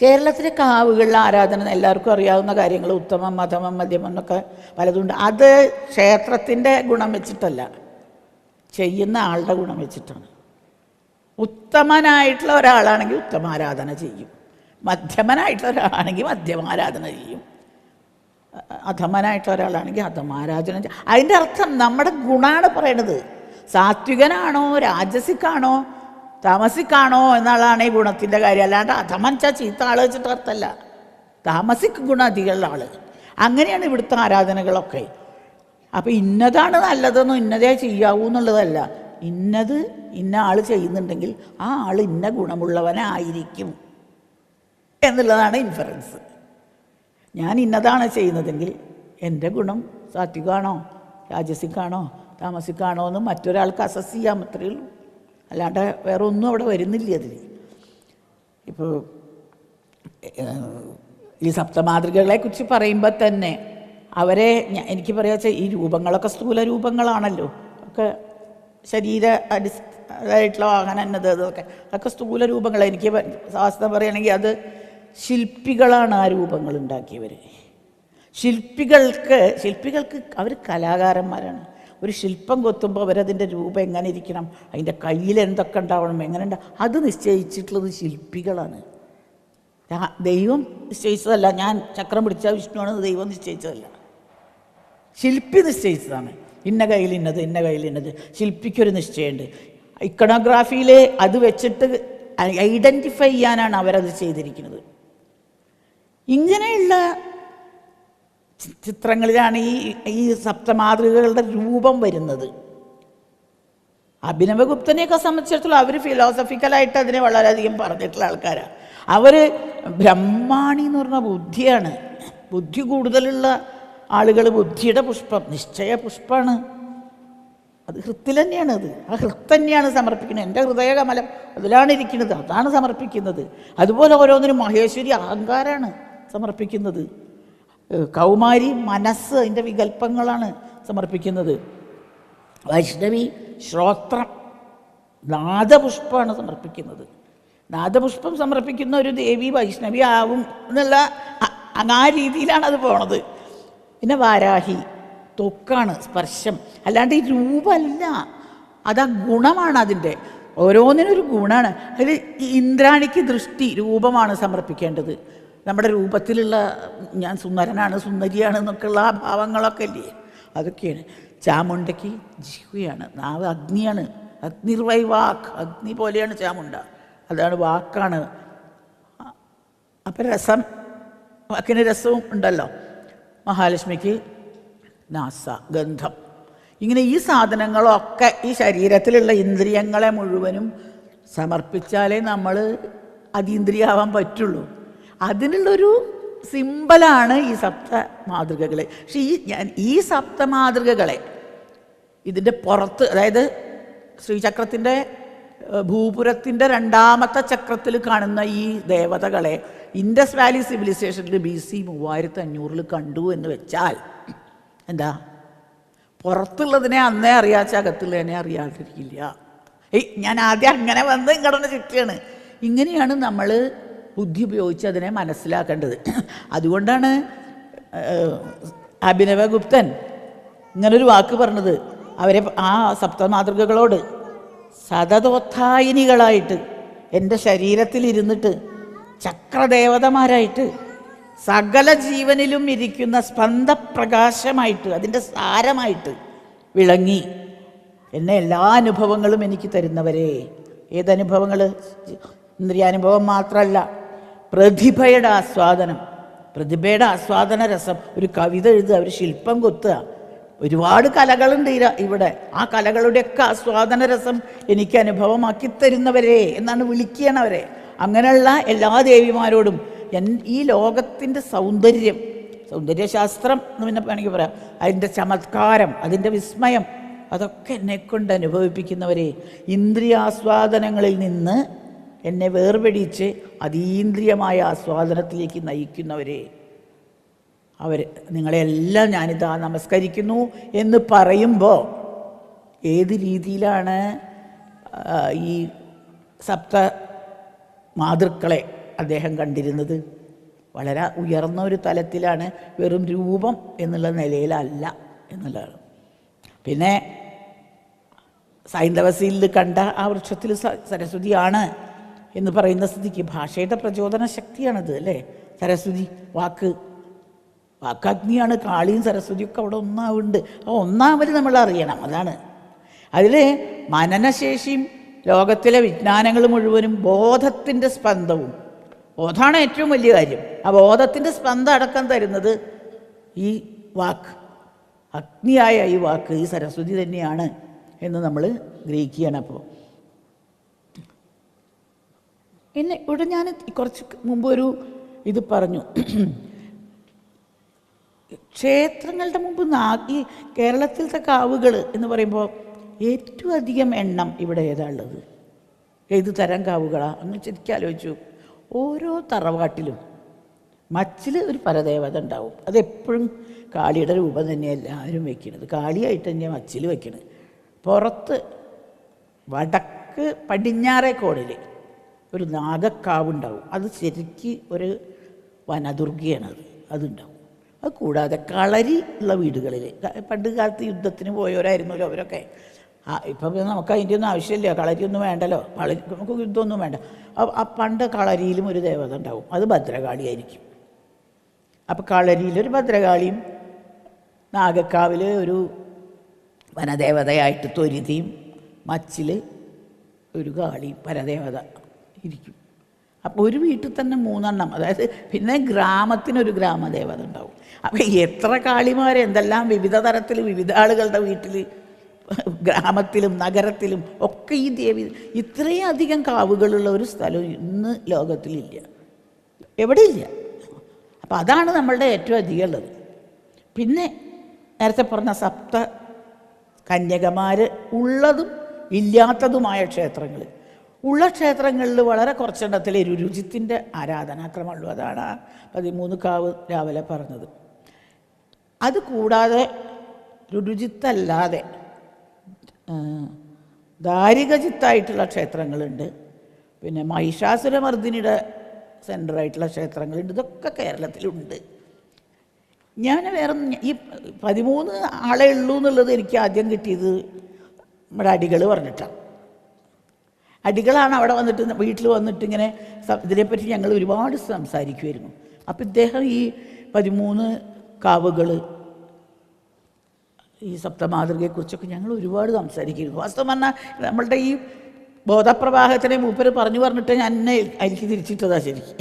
കേരളത്തിലെ കാവുകളിലെ ആരാധന എല്ലാവർക്കും അറിയാവുന്ന കാര്യങ്ങൾ, ഉത്തമം മധമം മധ്യമം എന്നൊക്കെ പലതുണ്ട്. അത് ക്ഷേത്രത്തിൻ്റെ ഗുണം വെച്ചിട്ടല്ല, ചെയ്യുന്ന ആളുടെ ഗുണം വെച്ചിട്ടാണ്. ഉത്തമനായിട്ടുള്ള ഒരാളാണെങ്കിൽ ഉത്തമാരാധന ചെയ്യും, മധ്യമനായിട്ടുള്ള ഒരാളാണെങ്കിൽ മധ്യമാരാധന ചെയ്യും, അധമനായിട്ടുള്ള ഒരാളാണെങ്കിൽ അധമാരാധന ചെയ്യും. അതിൻ്റെ അർത്ഥം നമ്മുടെ ഗുണമാണ് പറയണത്. സാത്വികനാണോ രാജസിക്കാണോ താമസിക്കാണോ എന്നുള്ളതാണ് ഈ ഗുണത്തിൻ്റെ കാര്യം. അല്ലാണ്ട് അധമൻ ചീത്ത ആൾ വെച്ചിട്ട് അർത്ഥമല്ല, താമസിക്ക് ഗുണം അധികമുള്ള ആൾ. അങ്ങനെയാണ് ഇവിടുത്തെ ആരാധനകളൊക്കെ. അപ്പോൾ ഇന്നതാണ് നല്ലതെന്നോ ഇന്നതേ ചെയ്യാവൂ എന്നുള്ളതല്ല. ഇന്നത് ഇന്ന ആൾ ചെയ്യുന്നുണ്ടെങ്കിൽ ആ ആൾ ഇന്ന ഗുണമുള്ളവനായിരിക്കും എന്നുള്ളതാണ് ഇൻഫറൻസ്. ഞാൻ ഇന്നതാണ് ചെയ്യുന്നതെങ്കിൽ എൻ്റെ ഗുണം സാത്വികാണോ രാജസിക്കാണോ താമസിക്കാണോ എന്ന് മറ്റൊരാൾക്ക് അസസ് ചെയ്യാൻ മാത്രമേ ഉള്ളൂ. അല്ലാണ്ട് വേറെ ഒന്നും അവിടെ വരുന്നില്ല അതിൽ. ഇപ്പോൾ ഈ സപ്തമാതൃകകളെക്കുറിച്ച് പറയുമ്പോൾ തന്നെ അവരെ എനിക്ക് പറയാ വെച്ചാൽ ഈ രൂപങ്ങളൊക്കെ സ്ഥൂല രൂപങ്ങളാണല്ലോ, ഒക്കെ ശരീര അടിസ്ഥാനമായിട്ടുള്ള വാഹനം എന്നത് അതൊക്കെ സ്ഥൂല രൂപങ്ങൾ. എനിക്ക് വാസ്തവം പറയുകയാണെങ്കിൽ അത് ശില്പികളാണ് ആ രൂപങ്ങൾ ഉണ്ടാക്കിയവർ. ശില്പികൾക്ക് അവർ കലാകാരന്മാരാണ്. ഒരു ശില്പം കൊത്തുമ്പോൾ അവരതിൻ്റെ രൂപം എങ്ങനെ ഇരിക്കണം, അതിൻ്റെ കയ്യിൽ എന്തൊക്കെ ഉണ്ടാവണം, എങ്ങനെ അത് നിശ്ചയിച്ചിട്ടുള്ളത് ശില്പികളാണ്. ദൈവം നിശ്ചയിച്ചതല്ല. ഞാൻ ചക്രം പിടിച്ച വിഷ്ണുവാണ് ദൈവം നിശ്ചയിച്ചതല്ല, ശില്പി നിശ്ചയിച്ചതാണ്. ഇന്ന കയ്യിൽ ഇന്നത് ഇന്ന കയ്യിൽ ഇന്നത്. ശില്പിക്കൊരു നിശ്ചയമുണ്ട്. ഇക്കണോഗ്രാഫിയിൽ അത് വെച്ചിട്ട് ഐഡൻറ്റിഫൈ ചെയ്യാനാണ് അവരത് ചെയ്തിരിക്കുന്നത്. ഇങ്ങനെയുള്ള ചിത്രങ്ങളിലാണ് ഈ സപ്തമാതൃകകളുടെ രൂപം വരുന്നത്. അഭിനവഗുപ്തനെയൊക്കെ സംബന്ധിച്ചിടത്തോളം അവർ ഫിലോസഫിക്കലായിട്ട് അതിനെ വളരെയധികം പറഞ്ഞിട്ടുള്ള ആൾക്കാരാണ്. അവർ ബ്രഹ്മാണി എന്ന് പറഞ്ഞ ബുദ്ധിയാണ്, ബുദ്ധി കൂടുതലുള്ള ആളുകൾ ബുദ്ധിയുടെ പുഷ്പം, നിശ്ചയ പുഷ്പമാണ്. അത് ഹൃത്തിൽ തന്നെയാണ്. ആ ഹൃത്ത് തന്നെയാണ് സമർപ്പിക്കുന്നത്. എൻ്റെ ഹൃദയകമലം അതിലാണ് ഇരിക്കുന്നത്, അതാണ് സമർപ്പിക്കുന്നത്. അതുപോലെ ഓരോന്നിനും മഹേശ്വരി അഹങ്കാരമാണ് സമർപ്പിക്കുന്നത്. കൗമാരി മനസ്സ്, അതിൻ്റെ വികല്പങ്ങളാണ് സമർപ്പിക്കുന്നത്. വൈഷ്ണവി ശ്രോത്രം, നാദപുഷ്പമാണ് സമർപ്പിക്കുന്നത്. നാദപുഷ്പം സമർപ്പിക്കുന്ന ഒരു ദേവി വൈഷ്ണവി ആവും എന്നുള്ള ആ രീതിയിലാണ് അത് പോണത്. പിന്നെ വാരാഹി ത്വക്കാണ്, സ്പർശം, അല്ലാണ്ട് ഈ രൂപമല്ല. അതാ ഗുണമാണ്. അതിൻ്റെ ഓരോന്നിനൊരു ഗുണമാണ്. അതിൽ ഇന്ദ്രാണിക്ക് ദൃഷ്ടി, രൂപമാണ് സമർപ്പിക്കേണ്ടത്. നമ്മുടെ രൂപത്തിലുള്ള ഞാൻ സുന്ദരനാണ്, സുന്ദരിയാണ് എന്നൊക്കെയുള്ള ആ ഭാവങ്ങളൊക്കെ ഇല്ലേ, അതൊക്കെയാണ്. ചാമുണ്ടയ്ക്ക് ജിഹ്വയാണ്, നാവ് അഗ്നിയാണ്. അഗ്നിർവൈവാക്ക്, അഗ്നി പോലെയാണ് ചാമുണ്ട, അതാണ് വാക്കാണ്. അപ്പം രസം, വാക്കിന് രസവും ഉണ്ടല്ലോ. മഹാലക്ഷ്മിക്ക് നാസ, ഗന്ധം. ഇങ്ങനെ ഈ സാധനങ്ങളൊക്കെ ഈ ശരീരത്തിലുള്ള ഇന്ദ്രിയങ്ങളെ മുഴുവനും സമർപ്പിച്ചാലേ നമ്മൾ അതീന്ദ്രിയാവാൻ പറ്റുള്ളൂ. അതിനുള്ളൊരു സിമ്പലാണ് ഈ സപ്ത മാതൃകകളെ. പക്ഷെ ഈ സപ്ത മാതൃകകളെ ഇതിൻ്റെ പുറത്ത്, അതായത് ശ്രീചക്രത്തിൻ്റെ ഭൂപുരത്തിൻ്റെ 2ാമത്തെ ചക്രത്തിൽ കാണുന്ന ഈ ദേവതകളെ ഇൻഡസ് വാലി സിവിലൈസേഷനിൽ BC 3500 കണ്ടു എന്ന് വെച്ചാൽ എന്താ, പുറത്തുള്ളതിനെ അന്നേ അറിയാച്ച അകത്തുള്ളതിനെ അറിയാതിരിക്കില്ല. ഞാൻ ആദ്യം അങ്ങനെ വന്ന് ഇങ്ങടനെ ചുറ്റിയാണ്. ഇങ്ങനെയാണ് നമ്മൾ ബുദ്ധി ഉപയോഗിച്ച് അതിനെ മനസ്സിലാക്കേണ്ടത്. അതുകൊണ്ടാണ് അഭിനവഗുപ്തൻ ഇങ്ങനൊരു വാക്ക് പറഞ്ഞത് അവരെ, ആ സപ്തമാതൃകകളോട്, സതതോത്ഥായിനികളായിട്ട് എൻ്റെ ശരീരത്തിലിരുന്നിട്ട് ചക്രദേവതമാരായിട്ട് സകല ജീവനിലും ഇരിക്കുന്ന സ്പന്ദപ്രകാശമായിട്ട്, അതിൻ്റെ സാരമായിട്ട് വിളങ്ങി എന്നെ എല്ലാ അനുഭവങ്ങളും എനിക്ക് തരുന്നവരെ. ഏതനുഭവങ്ങൾ? ഇന്ദ്രിയാനുഭവം മാത്രമല്ല, പ്രതിഭയുടെ ആസ്വാദനം, പ്രതിഭയുടെ ആസ്വാദന രസം. ഒരു കവിത എഴുതുക, ഒരു ശില്പം കൊത്തുക, ഒരുപാട് കലകളുണ്ട് ഇവിടെ. ആ കലകളുടെയൊക്കെ ആസ്വാദന രസം എനിക്ക് അനുഭവമാക്കി തരുന്നവരെ എന്നാണ് വിളിക്കണവരെ. അങ്ങനെയുള്ള എല്ലാ ദേവിമാരോടും ഈ ലോകത്തിൻ്റെ സൗന്ദര്യം, സൗന്ദര്യശാസ്ത്രം എന്ന് പിന്നെ വേണമെങ്കിൽ പറയാം, അതിൻ്റെ ചമത്കാരം, അതിൻ്റെ വിസ്മയം, അതൊക്കെ എന്നെക്കൊണ്ട് അനുഭവിപ്പിക്കുന്നവരെ, ഇന്ദ്രിയാസ്വാദനങ്ങളിൽ നിന്ന് എന്നെ വേർപെടിച്ച് അതീന്ദ്രിയമായ ആസ്വാദനത്തിലേക്ക് നയിക്കുന്നവരെ, നിങ്ങളെല്ലാം ഞാനിതാ നമസ്കരിക്കുന്നു എന്ന് പറയുമ്പോൾ ഏത് രീതിയിലാണ് ഈ സപ്ത മാതൃക്കളെ അദ്ദേഹം കണ്ടിരുന്നത്? വളരെ ഉയർന്ന ഒരു തലത്തിലാണ്, വെറും രൂപം എന്നുള്ള നിലയിലല്ല എന്നുള്ളതാണ്. പിന്നെ സൈന്ധവശീലിൽ കണ്ട ആ വൃക്ഷത്തിൽ സരസ്വതിയാണ് എന്ന് പറയുന്ന സ്ഥിതിക്ക് ഭാഷയുടെ പ്രചോദന ശക്തിയാണത് അല്ലേ. സരസ്വതി വാക്കഗ്നിയാണ്. കാളിയും സരസ്വതിയൊക്കെ അവിടെ ഒന്നാവുണ്ട്. അപ്പോൾ ഒന്നാമത് നമ്മൾ അറിയണം. അതാണ് അതിൽ മനനശേഷിയും ലോകത്തിലെ വിജ്ഞാനങ്ങൾ മുഴുവനും ബോധത്തിൻ്റെ സ്പന്ദവും. ബോധമാണ് ഏറ്റവും വലിയ കാര്യം. ആ ബോധത്തിൻ്റെ സ്പന്ദം അടക്കം തരുന്നത് ഈ വാക്ക്, അഗ്നിയായ ഈ വാക്ക്, ഈ സരസ്വതി തന്നെയാണ് എന്ന് നമ്മൾ ഗ്രഹിക്കുകയാണ്. അപ്പോൾ ഇവിടെ ഞാൻ കുറച്ച് മുമ്പ് ഒരു ഇത് പറഞ്ഞു, ക്ഷേത്രങ്ങളുടെ മുമ്പ് ഈ കേരളത്തിലത്തെ കാവുകൾ എന്ന് പറയുമ്പോൾ ഏറ്റവും അധികം എണ്ണം ഇവിടെ ഏതാ ഉള്ളത്? ഏത് തരം കാവുകളാണ്? അങ്ങ് ശരിക്കും ആലോചിച്ചു. ഓരോ തറവാട്ടിലും മച്ചിൽ ഒരു പരദേവത ഉണ്ടാവും. അതെപ്പോഴും കാളിയുടെ രൂപം തന്നെയാണ് എല്ലാവരും വയ്ക്കുന്നത്. കാളിയായിട്ട് തന്നെയാണ് മച്ചിൽ വയ്ക്കുന്നത്. പുറത്ത് വടക്ക് പടിഞ്ഞാറേ കോണിൽ ഒരു നാഗക്കാവുണ്ടാവും. അത് ശരിക്ക് ഒരു വനദുർഗയാണ്. അതുണ്ടാവും. അത് കൂടാതെ കളരി ഉള്ള വീടുകളിൽ, പണ്ട് കാലത്ത് യുദ്ധത്തിന് പോയവരായിരുന്നല്ലോ അവരൊക്കെ. ഇപ്പം നമുക്ക് അതിൻ്റെ ഒന്നും ആവശ്യമില്ല, കളരിയൊന്നും വേണ്ടല്ലോ, നമുക്ക് യുദ്ധമൊന്നും വേണ്ട. ആ പണ്ട് കളരിയിലും ഒരു ദേവത ഉണ്ടാവും. അത് ഭദ്രകാളിയായിരിക്കും. അപ്പോൾ കളരിയിലൊരു ഭദ്രകാളിയും നാഗക്കാവിൽ ഒരു വനദേവതയായിട്ട് ത്വരിതയും, മച്ചിൽ ഒരു കാളിയും പരദേവത ഇരിക്കും. അപ്പോൾ ഒരു വീട്ടിൽ തന്നെ 3 എണ്ണം. അതായത് പിന്നെ ഗ്രാമത്തിനൊരു ഗ്രാമദേവത ഉണ്ടാവും. അപ്പോൾ എത്ര കാളിമാർ, എന്തെല്ലാം വിവിധ തരത്തിൽ വിവിധ ആളുകളുടെ വീട്ടിൽ, ഗ്രാമത്തിലും നഗരത്തിലും ഒക്കെ ഈ ദേവി. ഇത്രയും അധികം കാവുകളുള്ള ഒരു സ്ഥലം ഇന്ന് ലോകത്തിലില്ല, എവിടെയില്ല. അപ്പം അതാണ് നമ്മളുടെ ഏറ്റവും അധികം ഉള്ളത്. പിന്നെ നേരത്തെ പറഞ്ഞ സപ്ത കന്യകമാർ ഉള്ളതും ഇല്ലാത്തതുമായ ക്ഷേത്രങ്ങൾ. ഉള്ള ക്ഷേത്രങ്ങളിൽ വളരെ കുറച്ചെണ്ണത്തിൽ രുചിത്തിൻ്റെ ആരാധനാക്രമമുള്ളൂ. അതാണ് 13 കാവ് രാവിലെ പറഞ്ഞത്. അത് കൂടാതെ രുചിത്തല്ലാതെ ദാരികചിത്തായിട്ടുള്ള ക്ഷേത്രങ്ങളുണ്ട്. പിന്നെ മഹിഷാസുരമർദ്ദിനിയുടെ സെൻ്ററായിട്ടുള്ള ക്ഷേത്രങ്ങളുണ്ട്. ഇതൊക്കെ കേരളത്തിലുണ്ട്. ഞാൻ വേറെ ഈ 13 ആളെ ഉള്ളൂ എന്നുള്ളത് എനിക്ക് ആദ്യം കിട്ടിയത് നമ്മുടെ അടികൾ പറഞ്ഞിട്ടാണ്. അടികളാണ് അവിടെ വന്നിട്ട് വീട്ടിൽ വന്നിട്ട് ഇങ്ങനെ ഇതിനെപ്പറ്റി ഞങ്ങൾ ഒരുപാട് സംസാരിക്കുമായിരുന്നു. അപ്പം ഇദ്ദേഹം ഈ 13 കാവുകൾ, ഈ സപ്തമാതൃകയെക്കുറിച്ചൊക്കെ ഞങ്ങൾ ഒരുപാട് സംസാരിക്കുന്നു. വാസ്തവം പറഞ്ഞാൽ നമ്മളുടെ ഈ ബോധപ്രവാഹത്തിനെ മൂപ്പര് പറഞ്ഞിട്ട് ഞാൻ എന്നെ എനിക്ക് തിരിച്ചിട്ടതാ ശരിക്കും.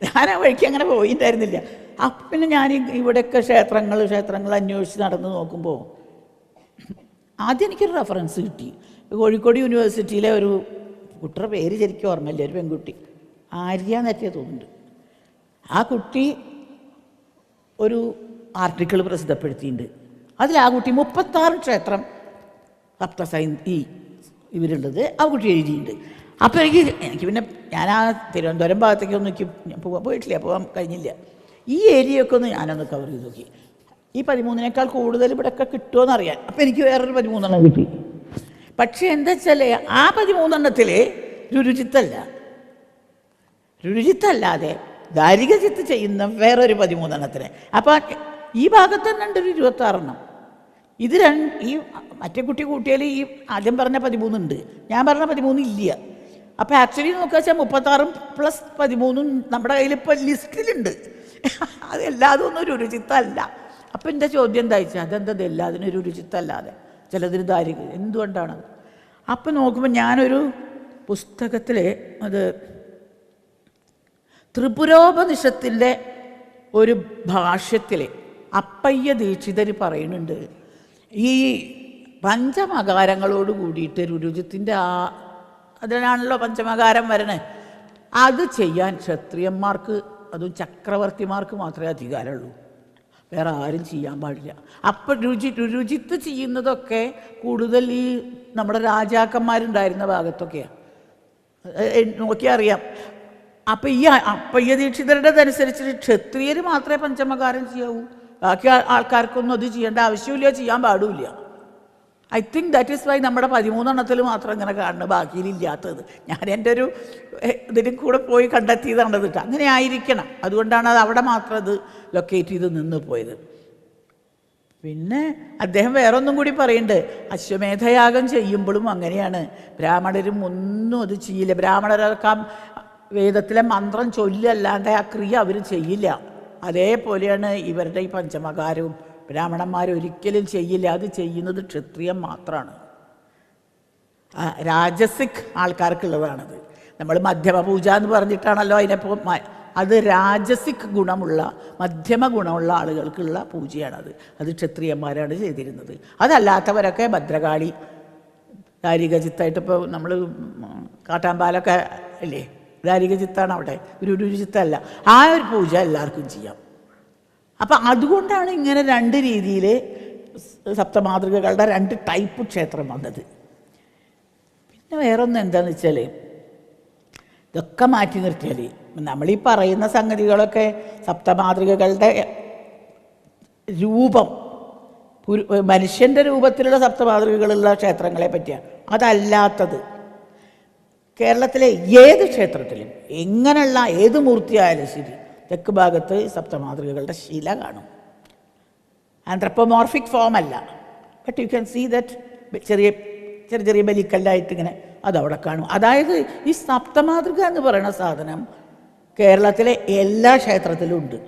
ഞാൻ ആ വഴിക്ക് അങ്ങനെ പോയിട്ടുണ്ടായിരുന്നില്ല. അപ്പം പിന്നെ ഞാൻ ഇവിടെയൊക്കെ ക്ഷേത്രങ്ങൾ അന്വേഷിച്ച് നടന്ന് നോക്കുമ്പോൾ ആദ്യം എനിക്കൊരു റെഫറൻസ് കിട്ടി. കോഴിക്കോട് യൂണിവേഴ്സിറ്റിയിലെ ഒരു കുട്ടിയുടെ പേര് ശരിക്കും ഓർമ്മയില്ല, ഒരു പെൺകുട്ടി, ആര്യ എന്നൊക്കെ തോന്നുന്നുണ്ട്. ആ കുട്ടി ഒരു ആർട്ടിക്കിൾ പ്രസിദ്ധപ്പെടുത്തിയിട്ടുണ്ട്. അതിൽ ആ കുട്ടി 36 ക്ഷേത്രം ഈ ഇവരുള്ളത് ആ കുട്ടി എഴുതിയിട്ടുണ്ട്. അപ്പോൾ എനിക്ക് പിന്നെ ഞാൻ ആ തിരുവനന്തപുരം ഭാഗത്തേക്കൊന്നും എനിക്ക് പോയിട്ടില്ല, പോകാൻ കഴിഞ്ഞില്ല. ഈ ഏരിയയൊക്കെ ഒന്ന് ഞാനൊന്ന് കവർ ചെയ്ത് നോക്കി. ഈ 13നേക്കാൾ കൂടുതൽ ഇവിടെയൊക്കെ കിട്ടുമോയെന്ന് അറിയാൻ. അപ്പോൾ എനിക്ക് വേറൊരു 13 കിട്ടി. പക്ഷേ എന്താ വെച്ചാൽ ആ 13 രുചിത്തല്ലാതെ ദാരികചിത്ത് ചെയ്യുന്ന വേറൊരു 13. അപ്പോൾ ഈ ഭാഗത്ത് തന്നെ ഉണ്ട് ഒരു 26. ഇത് ഈ മറ്റേ കുട്ടി കൂട്ടിയാൽ ഈ ആദ്യം പറഞ്ഞ 13 ഉണ്ട്, ഞാൻ പറഞ്ഞ 13 ഇല്ല. അപ്പോൾ ആക്ച്വലി നോക്കുക വെച്ചാൽ 36 + 13 നമ്മുടെ കയ്യിൽ ഇപ്പോൾ ലിസ്റ്റിലുണ്ട്. അത് എല്ലാതും ഒന്നും ഒരു രുചിത്തല്ല. അപ്പം എൻ്റെ ചോദ്യം എന്താ വെച്ചാൽ അതെന്തത് എല്ലാത്തിനും ഒരു രുചിത്തല്ലാതെ ചിലതിന് ദാരിക എന്തുകൊണ്ടാണ്? അപ്പം നോക്കുമ്പോൾ ഞാനൊരു പുസ്തകത്തിൽ അത് ത്രിപുരോപനിഷത്തിൻ്റെ ഒരു ഭാഷ്യത്തിൽ അപ്പയ്യ ദീക്ഷിതർ പറയുന്നുണ്ട്, ഈ പഞ്ചമകാരങ്ങളോട് കൂടിയിട്ട് രുചിത്തിൻ്റെ അതിനാണല്ലോ പഞ്ചമകാരം വരണേ, അത് ചെയ്യാൻ ക്ഷത്രിയന്മാർക്ക്, അതും ചക്രവർത്തിമാർക്ക് മാത്രമേ അധികാരമുള്ളൂ, വേറെ ആരും ചെയ്യാൻ പാടില്ല. അപ്പം രുചിത്ത് ചെയ്യുന്നതൊക്കെ കൂടുതൽ ഈ നമ്മുടെ രാജാക്കന്മാരുണ്ടായിരുന്ന ഭാഗത്തൊക്കെയാണ്, നോക്കിയാൽ അറിയാം. അപ്പം ഈ അപ്പയ്യ ദീക്ഷിതരുടേതനുസരിച്ച് ക്ഷത്രിയർ മാത്രമേ പഞ്ചമകാരം ചെയ്യാവൂ, ബാക്കി ആൾക്കാർക്കൊന്നും അത് ചെയ്യേണ്ട ആവശ്യമില്ല, ചെയ്യാൻ പാടില്ല. I think that is why നമ്മുടെ 13 മാത്രം ഇങ്ങനെ കാണുന്നത്, ബാക്കിയിലില്ലാത്തത്. ഞാൻ എൻ്റെ ഒരു ഇതിനും കൂടെ പോയി കണ്ടെത്തിയതാണത്. അങ്ങനെ ആയിരിക്കണം, അതുകൊണ്ടാണ് അത് അവിടെ മാത്രം അത് ലൊക്കേറ്റ് ചെയ്ത് നിന്ന് പോയത്. പിന്നെ അദ്ദേഹം വേറൊന്നും കൂടി പറയുന്നുണ്ട്, അശ്വമേധയാഗം ചെയ്യുമ്പോഴും അങ്ങനെയാണ്, ബ്രാഹ്മണരും ഒന്നും അത് ചെയ്യില്ല. ബ്രാഹ്മണരൊക്കെ വേദത്തിലെ മന്ത്രം ചൊല്ലല്ലാണ്ട് ആ ക്രിയ അവർ ചെയ്യില്ല. അതേപോലെയാണ് ഇവരുടെ ഈ പഞ്ചമകാരവും ബ്രാഹ്മണന്മാരൊരിക്കലും ചെയ്യില്ല, അത് ചെയ്യുന്നത് ക്ഷത്രിയം മാത്രമാണ്. രാജസിക് ആൾക്കാർക്കുള്ളതാണത്. നമ്മൾ മധ്യമ പൂജ എന്ന് പറഞ്ഞിട്ടാണല്ലോ അതിനെപ്പോൾ, അത് രാജസിക് ഗുണമുള്ള മധ്യമ ഗുണമുള്ള ആളുകൾക്കുള്ള പൂജയാണത്. അത് ക്ഷത്രിയന്മാരാണ് ചെയ്തിരുന്നത്. അതല്ലാത്തവരൊക്കെ ഭദ്രകാളി ദാരികചിത്തായിട്ട്, ഇപ്പോൾ നമ്മൾ കാട്ടാമ്പാലൊക്കെ അല്ലേ ദാരികചിത്താണ്, അവിടെ ഒരു രുചിത്തല്ല. ആ ഒരു പൂജ എല്ലാവർക്കും ചെയ്യാം. അപ്പം അതുകൊണ്ടാണ് ഇങ്ങനെ 2 രീതിയിൽ സപ്തമാതൃകകളുടെ 2 ടൈപ്പ് ക്ഷേത്രം വന്നത്. പിന്നെ വേറൊന്ന് എന്താണെന്ന് വെച്ചാൽ, ഇതൊക്കെ മാറ്റി നിർത്തിയാൽ നമ്മളീ പറയുന്ന സംഗതികളൊക്കെ സപ്തമാതൃകകളുടെ രൂപം, മനുഷ്യൻ്റെ രൂപത്തിലുള്ള സപ്തമാതൃകകളുള്ള ക്ഷേത്രങ്ങളെ പറ്റിയാണ്. അതല്ലാത്തത് കേരളത്തിലെ ഏത് ക്ഷേത്രത്തിലും എങ്ങനെയുള്ള ഏത് മൂർത്തിയായാലും ശരി, തെക്ക് ഭാഗത്ത് സപ്തമാതൃകകളുടെ ശില കാണും. ആന്ത്രപ്പോമോർഫിക് ഫോം അല്ല, but you can see that ചെറിയ ചെറിയ ബലിക്കല്ലായിട്ട് ഇങ്ങനെ അതവിടെ കാണും. അതായത് ഈ സപ്തമാതൃക എന്ന് പറയുന്ന സാധനം കേരളത്തിലെ എല്ലാ ക്ഷേത്രത്തിലും ഉണ്ട്,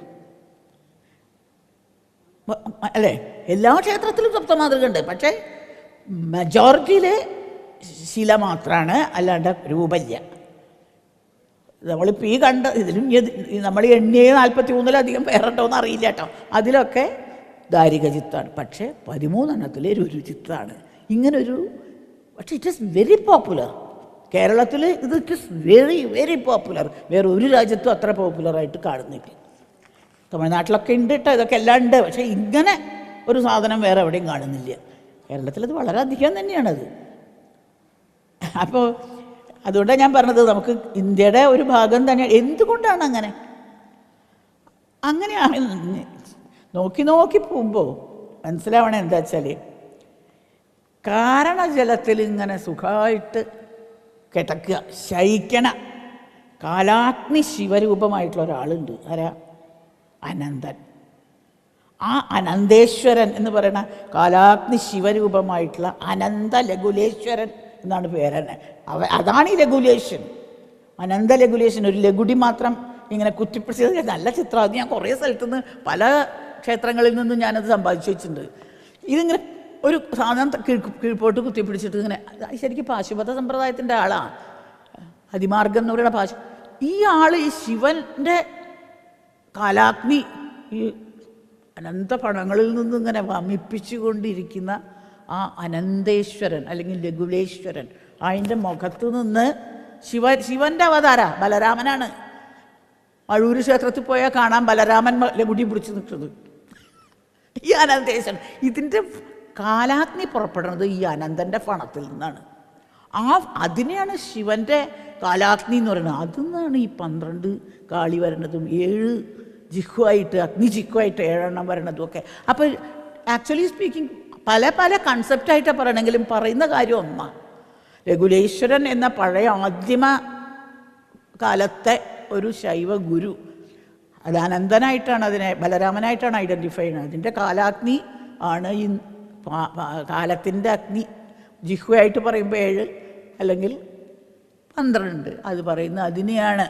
അല്ലേ? എല്ലാ ക്ഷേത്രത്തിലും സപ്തമാതൃക ഉണ്ട്, പക്ഷേ മെജോറിറ്റിയിലെ ശില മാത്രമാണ്, അല്ലാണ്ട് രൂപമില്ല. നമ്മളിപ്പോൾ ഈ കണ്ട ഇതിലും നമ്മൾ എണ്ണിയ 43-ലധികം പേരുണ്ടോയെന്ന് അറിയില്ല കേട്ടോ. അതിലൊക്കെ ദാരികചിത്താണ്, പക്ഷേ 13 ഒരു രുചിത്താണ്. ഇങ്ങനൊരു, പക്ഷേ ഇറ്റ് ഈസ് വെരി പോപ്പുലർ കേരളത്തിൽ. It is very very popular. വേറെ ഒരു രാജ്യത്തും അത്ര പോപ്പുലറായിട്ട് കാണുന്നില്ല. തമിഴ്നാട്ടിലൊക്കെ ഉണ്ട് കേട്ടോ, ഇതൊക്കെ എല്ലാം ഉണ്ട്. പക്ഷേ ഇങ്ങനെ ഒരു സാധനം വേറെ എവിടെയും കാണുന്നില്ല. കേരളത്തിലത് വളരെ അധികം തന്നെയാണത്. അപ്പോൾ അതുകൊണ്ടാണ് ഞാൻ പറഞ്ഞത്, നമുക്ക് ഇന്ത്യയുടെ ഒരു ഭാഗം തന്നെ. എന്തുകൊണ്ടാണ് അങ്ങനെ അങ്ങനെയാണ് നോക്കി നോക്കി പോകുമ്പോൾ മനസ്സിലാവണം. എന്താ വെച്ചാൽ കാരണജലത്തിൽ ഇങ്ങനെ സുഖമായിട്ട് കിടക്കുക, ശയിക്കണ കാലാഗ്നി ശിവരൂപമായിട്ടുള്ള ഒരാളുണ്ട്. ആരാ? അനന്തൻ. ആ അനന്തേശ്വരൻ എന്ന് പറയുന്ന കാലാഗ്നി ശിവരൂപമായിട്ടുള്ള അനന്ത ലഘുലേശ്വരൻ എന്നാണ് പേരെന്നെ. അതാണ് ഈ ലഘുലേഷൻ, അനന്ത ലഘുലേഷൻ. ഒരു ലഘുടി മാത്രം ഇങ്ങനെ കുത്തിപ്പിടിച്ചത് നല്ല ചിത്രം. അത് ഞാൻ കുറേ സ്ഥലത്തുനിന്ന് പല ക്ഷേത്രങ്ങളിൽ നിന്നും ഞാനത് സമ്പാദിച്ചു വെച്ചിട്ടുണ്ട്. ഇതിങ്ങനെ ഒരു സാധനം കീഴ്പോട്ട് കുത്തിപ്പിടിച്ചിട്ട് ഇങ്ങനെ, ശരിക്കും പാശുപത സമ്പ്രദായത്തിൻ്റെ ആളാണ്. അതിമാർഗം എന്ന് പറയുന്ന ഈ ആൾ ഈ ശിവൻ്റെ കാലാഗ്നി ഈ അനന്ത പണങ്ങളിൽ നിന്നും ഇങ്ങനെ വമിപ്പിച്ചുകൊണ്ടിരിക്കുന്ന ആ അനന്തേശ്വരൻ അല്ലെങ്കിൽ ലഘുലേശ്വരൻ, അതിൻ്റെ മുഖത്ത് നിന്ന് ശിവൻ്റെ അവതാര ബലരാമനാണ്. അഴൂര് ക്ഷേത്രത്തിൽ പോയാൽ കാണാൻ ബലരാമൻ ലഘുടി പിടിച്ച് നിൽക്കുന്നത്. ഈ അനന്തേശ്വരൻ, ഇതിൻ്റെ കാലാഗ്നി പുറപ്പെടുന്നത് ഈ അനന്തൻ്റെ ഫണത്തിൽ നിന്നാണ്. അതിനെയാണ് ശിവൻ്റെ കാലാഗ്നി എന്ന് പറയുന്നത്. അതിൽ നിന്നാണ് ഈ 12 കാളി വരണതും 7 ജിഹ്വായിട്ട് അഗ്നി ജിഹ്വായിട്ട് 7 എണ്ണം വരണതും ഒക്കെ. അപ്പോൾ ആക്ച്വലി സ്പീക്കിംഗ് പല പല കൺസെപ്റ്റായിട്ടാണ് പറയണമെങ്കിലും പറയുന്ന കാര്യം ഒന്നാണ്. ലഘുലേശ്വരൻ എന്ന പഴയ ആദ്യമ കാലത്തെ ഒരു ശൈവ ഗുരു, അത് അനന്തനായിട്ടാണ്, അതിനെ ബലരാമനായിട്ടാണ് ഐഡൻറ്റിഫൈ ചെയ്യുന്നത്. അതിൻ്റെ കാലാഗ്നി ആണ് ഈ കാലത്തിൻ്റെ അഗ്നി. ജിഹ്വയായിട്ട് പറയുമ്പോൾ 7 അല്ലെങ്കിൽ 12 അത് പറയുന്നത് അതിനെയാണ്.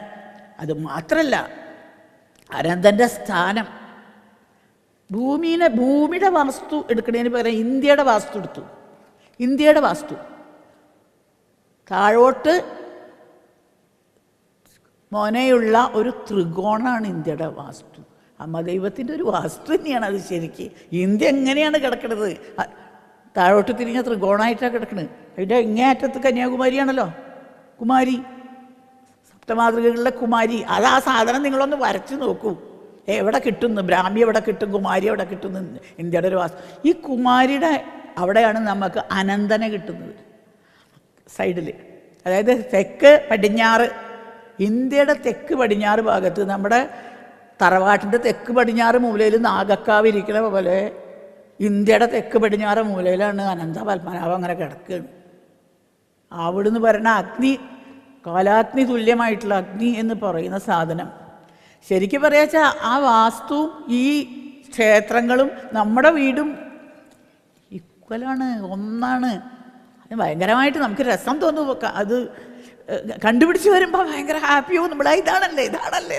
അത് മാത്രമല്ല, അനന്തൻ്റെ സ്ഥാനം ഭൂമിയുടെ വാസ്തു എടുക്കുന്നതിന് പകരം ഇന്ത്യയുടെ വാസ്തു എടുത്തു. ഇന്ത്യയുടെ വാസ്തു താഴോട്ട് മോനെയുള്ള ഒരു ത്രികോണമാണ് ഇന്ത്യയുടെ വാസ്തു. അമ്മദൈവത്തിൻ്റെ ഒരു വാസ്തു തന്നെയാണ് അത്. ശരിക്ക് ഇന്ത്യ എങ്ങനെയാണ് കിടക്കുന്നത്? താഴോട്ട് തിരിഞ്ഞ ത്രികോണമായിട്ടാണ് കിടക്കുന്നത്. അതിൻ്റെ ഇങ്ങേ അറ്റത്ത് കന്യാകുമാരിയാണല്ലോ, കുമാരി, സപ്തമാതൃകകളിലെ കുമാരി. അത് ആ സാധനം നിങ്ങളൊന്ന് വരച്ച് നോക്കൂ, എവിടെ കിട്ടുന്നു? ബ്രാഹ്മി എവിടെ കിട്ടും, കുമാരി എവിടെ കിട്ടുന്നു? ഇന്ത്യയുടെ ഒരു വാസ്തു. ഈ കുമാരിയുടെ അവിടെയാണ് നമുക്ക് അനന്തനെ കിട്ടുന്നത്, സൈഡിൽ. അതായത് തെക്ക് പടിഞ്ഞാറ്, ഇന്ത്യയുടെ തെക്ക് പടിഞ്ഞാറ് ഭാഗത്ത്, നമ്മുടെ തറവാട്ടിൻ്റെ തെക്ക് പടിഞ്ഞാറ് മൂലയിൽ നാഗക്കാവ് ഇരിക്കുന്ന പോലെ ഇന്ത്യയുടെ തെക്ക് പടിഞ്ഞാറ് മൂലയിലാണ് അനന്ത പത്മനാഭം അങ്ങനെ കിടക്കുകയാണ്. അവിടുന്ന് പറയുന്ന അഗ്നി, കാലാഗ്നി തുല്യമായിട്ടുള്ള അഗ്നി എന്ന് പറയുന്ന സാധനം, ശരിക്കും പറയാച്ചാൽ ആ വാസ്തു ഈ ക്ഷേത്രങ്ങളും നമ്മുടെ വീടും ഈക്വലാണ്, ഒന്നാണ്. അത് ഭയങ്കരമായിട്ട് നമുക്ക് രസം തോന്നും. അത് കണ്ടുപിടിച്ച് വരുമ്പോൾ ഭയങ്കര ഹാപ്പിയാവും നമ്മൾ. ഇതാണല്ലേ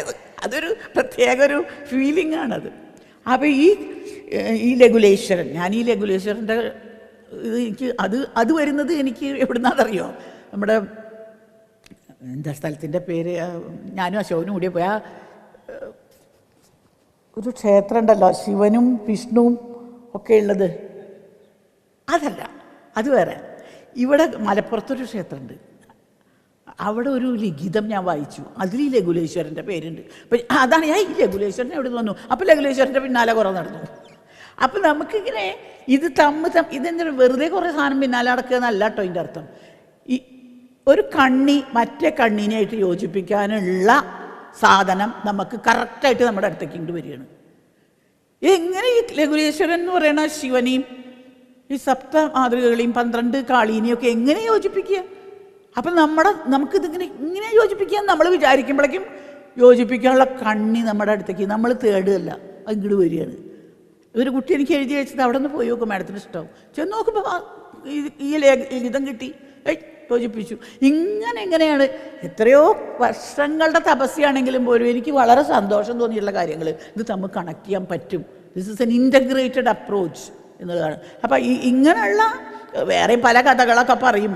ഇത്. അതൊരു പ്രത്യേക ഒരു ഫീലിംഗ് ആണത്. അപ്പോൾ ഈ ലഘുലേശ്വരൻ, ഞാൻ ഈ ലഘുലേശ്വരൻ്റെ ഇത് എനിക്ക് അത് വരുന്നത് എനിക്ക് എവിടുന്നാണെന്നറിയോ? നമ്മുടെ എന്താ സ്ഥലത്തിൻ്റെ പേര്, ഞാനും അശോകനും കൂടി പോയ ഒരു ക്ഷേത്രം ഉണ്ടല്ലോ, ശിവനും വിഷ്ണുവും ഒക്കെ ഉള്ളത്. അതല്ല, അത് വേറെ. ഇവിടെ മലപ്പുറത്തൊരു ക്ഷേത്രമുണ്ട്. അവിടെ ഒരു ലിഖിതം ഞാൻ വായിച്ചു, അതിൽ ഈ ലഘുലേശ്വരൻ്റെ പേരുണ്ട്. അപ്പം അതാണ് ഞാൻ ഈ ലഘുലേശ്വരൻ എവിടെ നിന്ന് വന്നു. അപ്പോൾ ലഘുലേശ്വരൻ്റെ പിന്നാലെ കുറേ നടന്നു. അപ്പം നമുക്കിങ്ങനെ ഇതെന്താ വെറുതെ കുറേ സാധനം പിന്നാലെ നടക്കുക എന്നല്ല കേട്ടോ ഇതിൻ്റെ അർത്ഥം. ഈ ഒരു കണ്ണി മറ്റേ കണ്ണിനായിട്ട് യോജിപ്പിക്കാനുള്ള സാധനം നമുക്ക് കറക്റ്റായിട്ട് നമ്മുടെ അടുത്തേക്ക് ഇങ്ങോട്ട് വരികയാണ്. എങ്ങനെ ഈ ലഘുലേശ്വരൻ എന്ന് പറയുന്ന ശിവനെയും ഈ സപ്ത മാതൃകകളെയും 12 കാളീനെയും ഒക്കെ എങ്ങനെ യോജിപ്പിക്കുക? അപ്പം ഇങ്ങനെ യോജിപ്പിക്കുക നമ്മൾ വിചാരിക്കുമ്പോഴേക്കും യോജിപ്പിക്കാനുള്ള കണ്ണി നമ്മുടെ അടുത്തേക്ക് നമ്മൾ തേടുകയല്ല, അത് ഇങ്ങോട്ട് വരികയാണ്. ഒരു കുട്ടി എനിക്ക് എഴുതി വെച്ചത് അവിടെ നിന്ന് പോയി നോക്കും, മാഡത്തിന് ഇഷ്ടമാവും. ചെന്ന് നോക്കുമ്പോൾ ഈ ലിഖിതം കിട്ടി, യോജിപ്പിച്ചു. എങ്ങനെയാണ് എത്രയോ വർഷങ്ങളുടെ തപസ്യാണെങ്കിലും പോലും എനിക്ക് വളരെ സന്തോഷം തോന്നിയിട്ടുള്ള കാര്യങ്ങൾ ഇത് തമ്മിൽ കണക്ട് ചെയ്യാൻ പറ്റും. This is an integrated approach എന്നുള്ളതാണ്. അപ്പം ഇങ്ങനെയുള്ള വേറെ പല കഥകളൊക്കെ പറയും.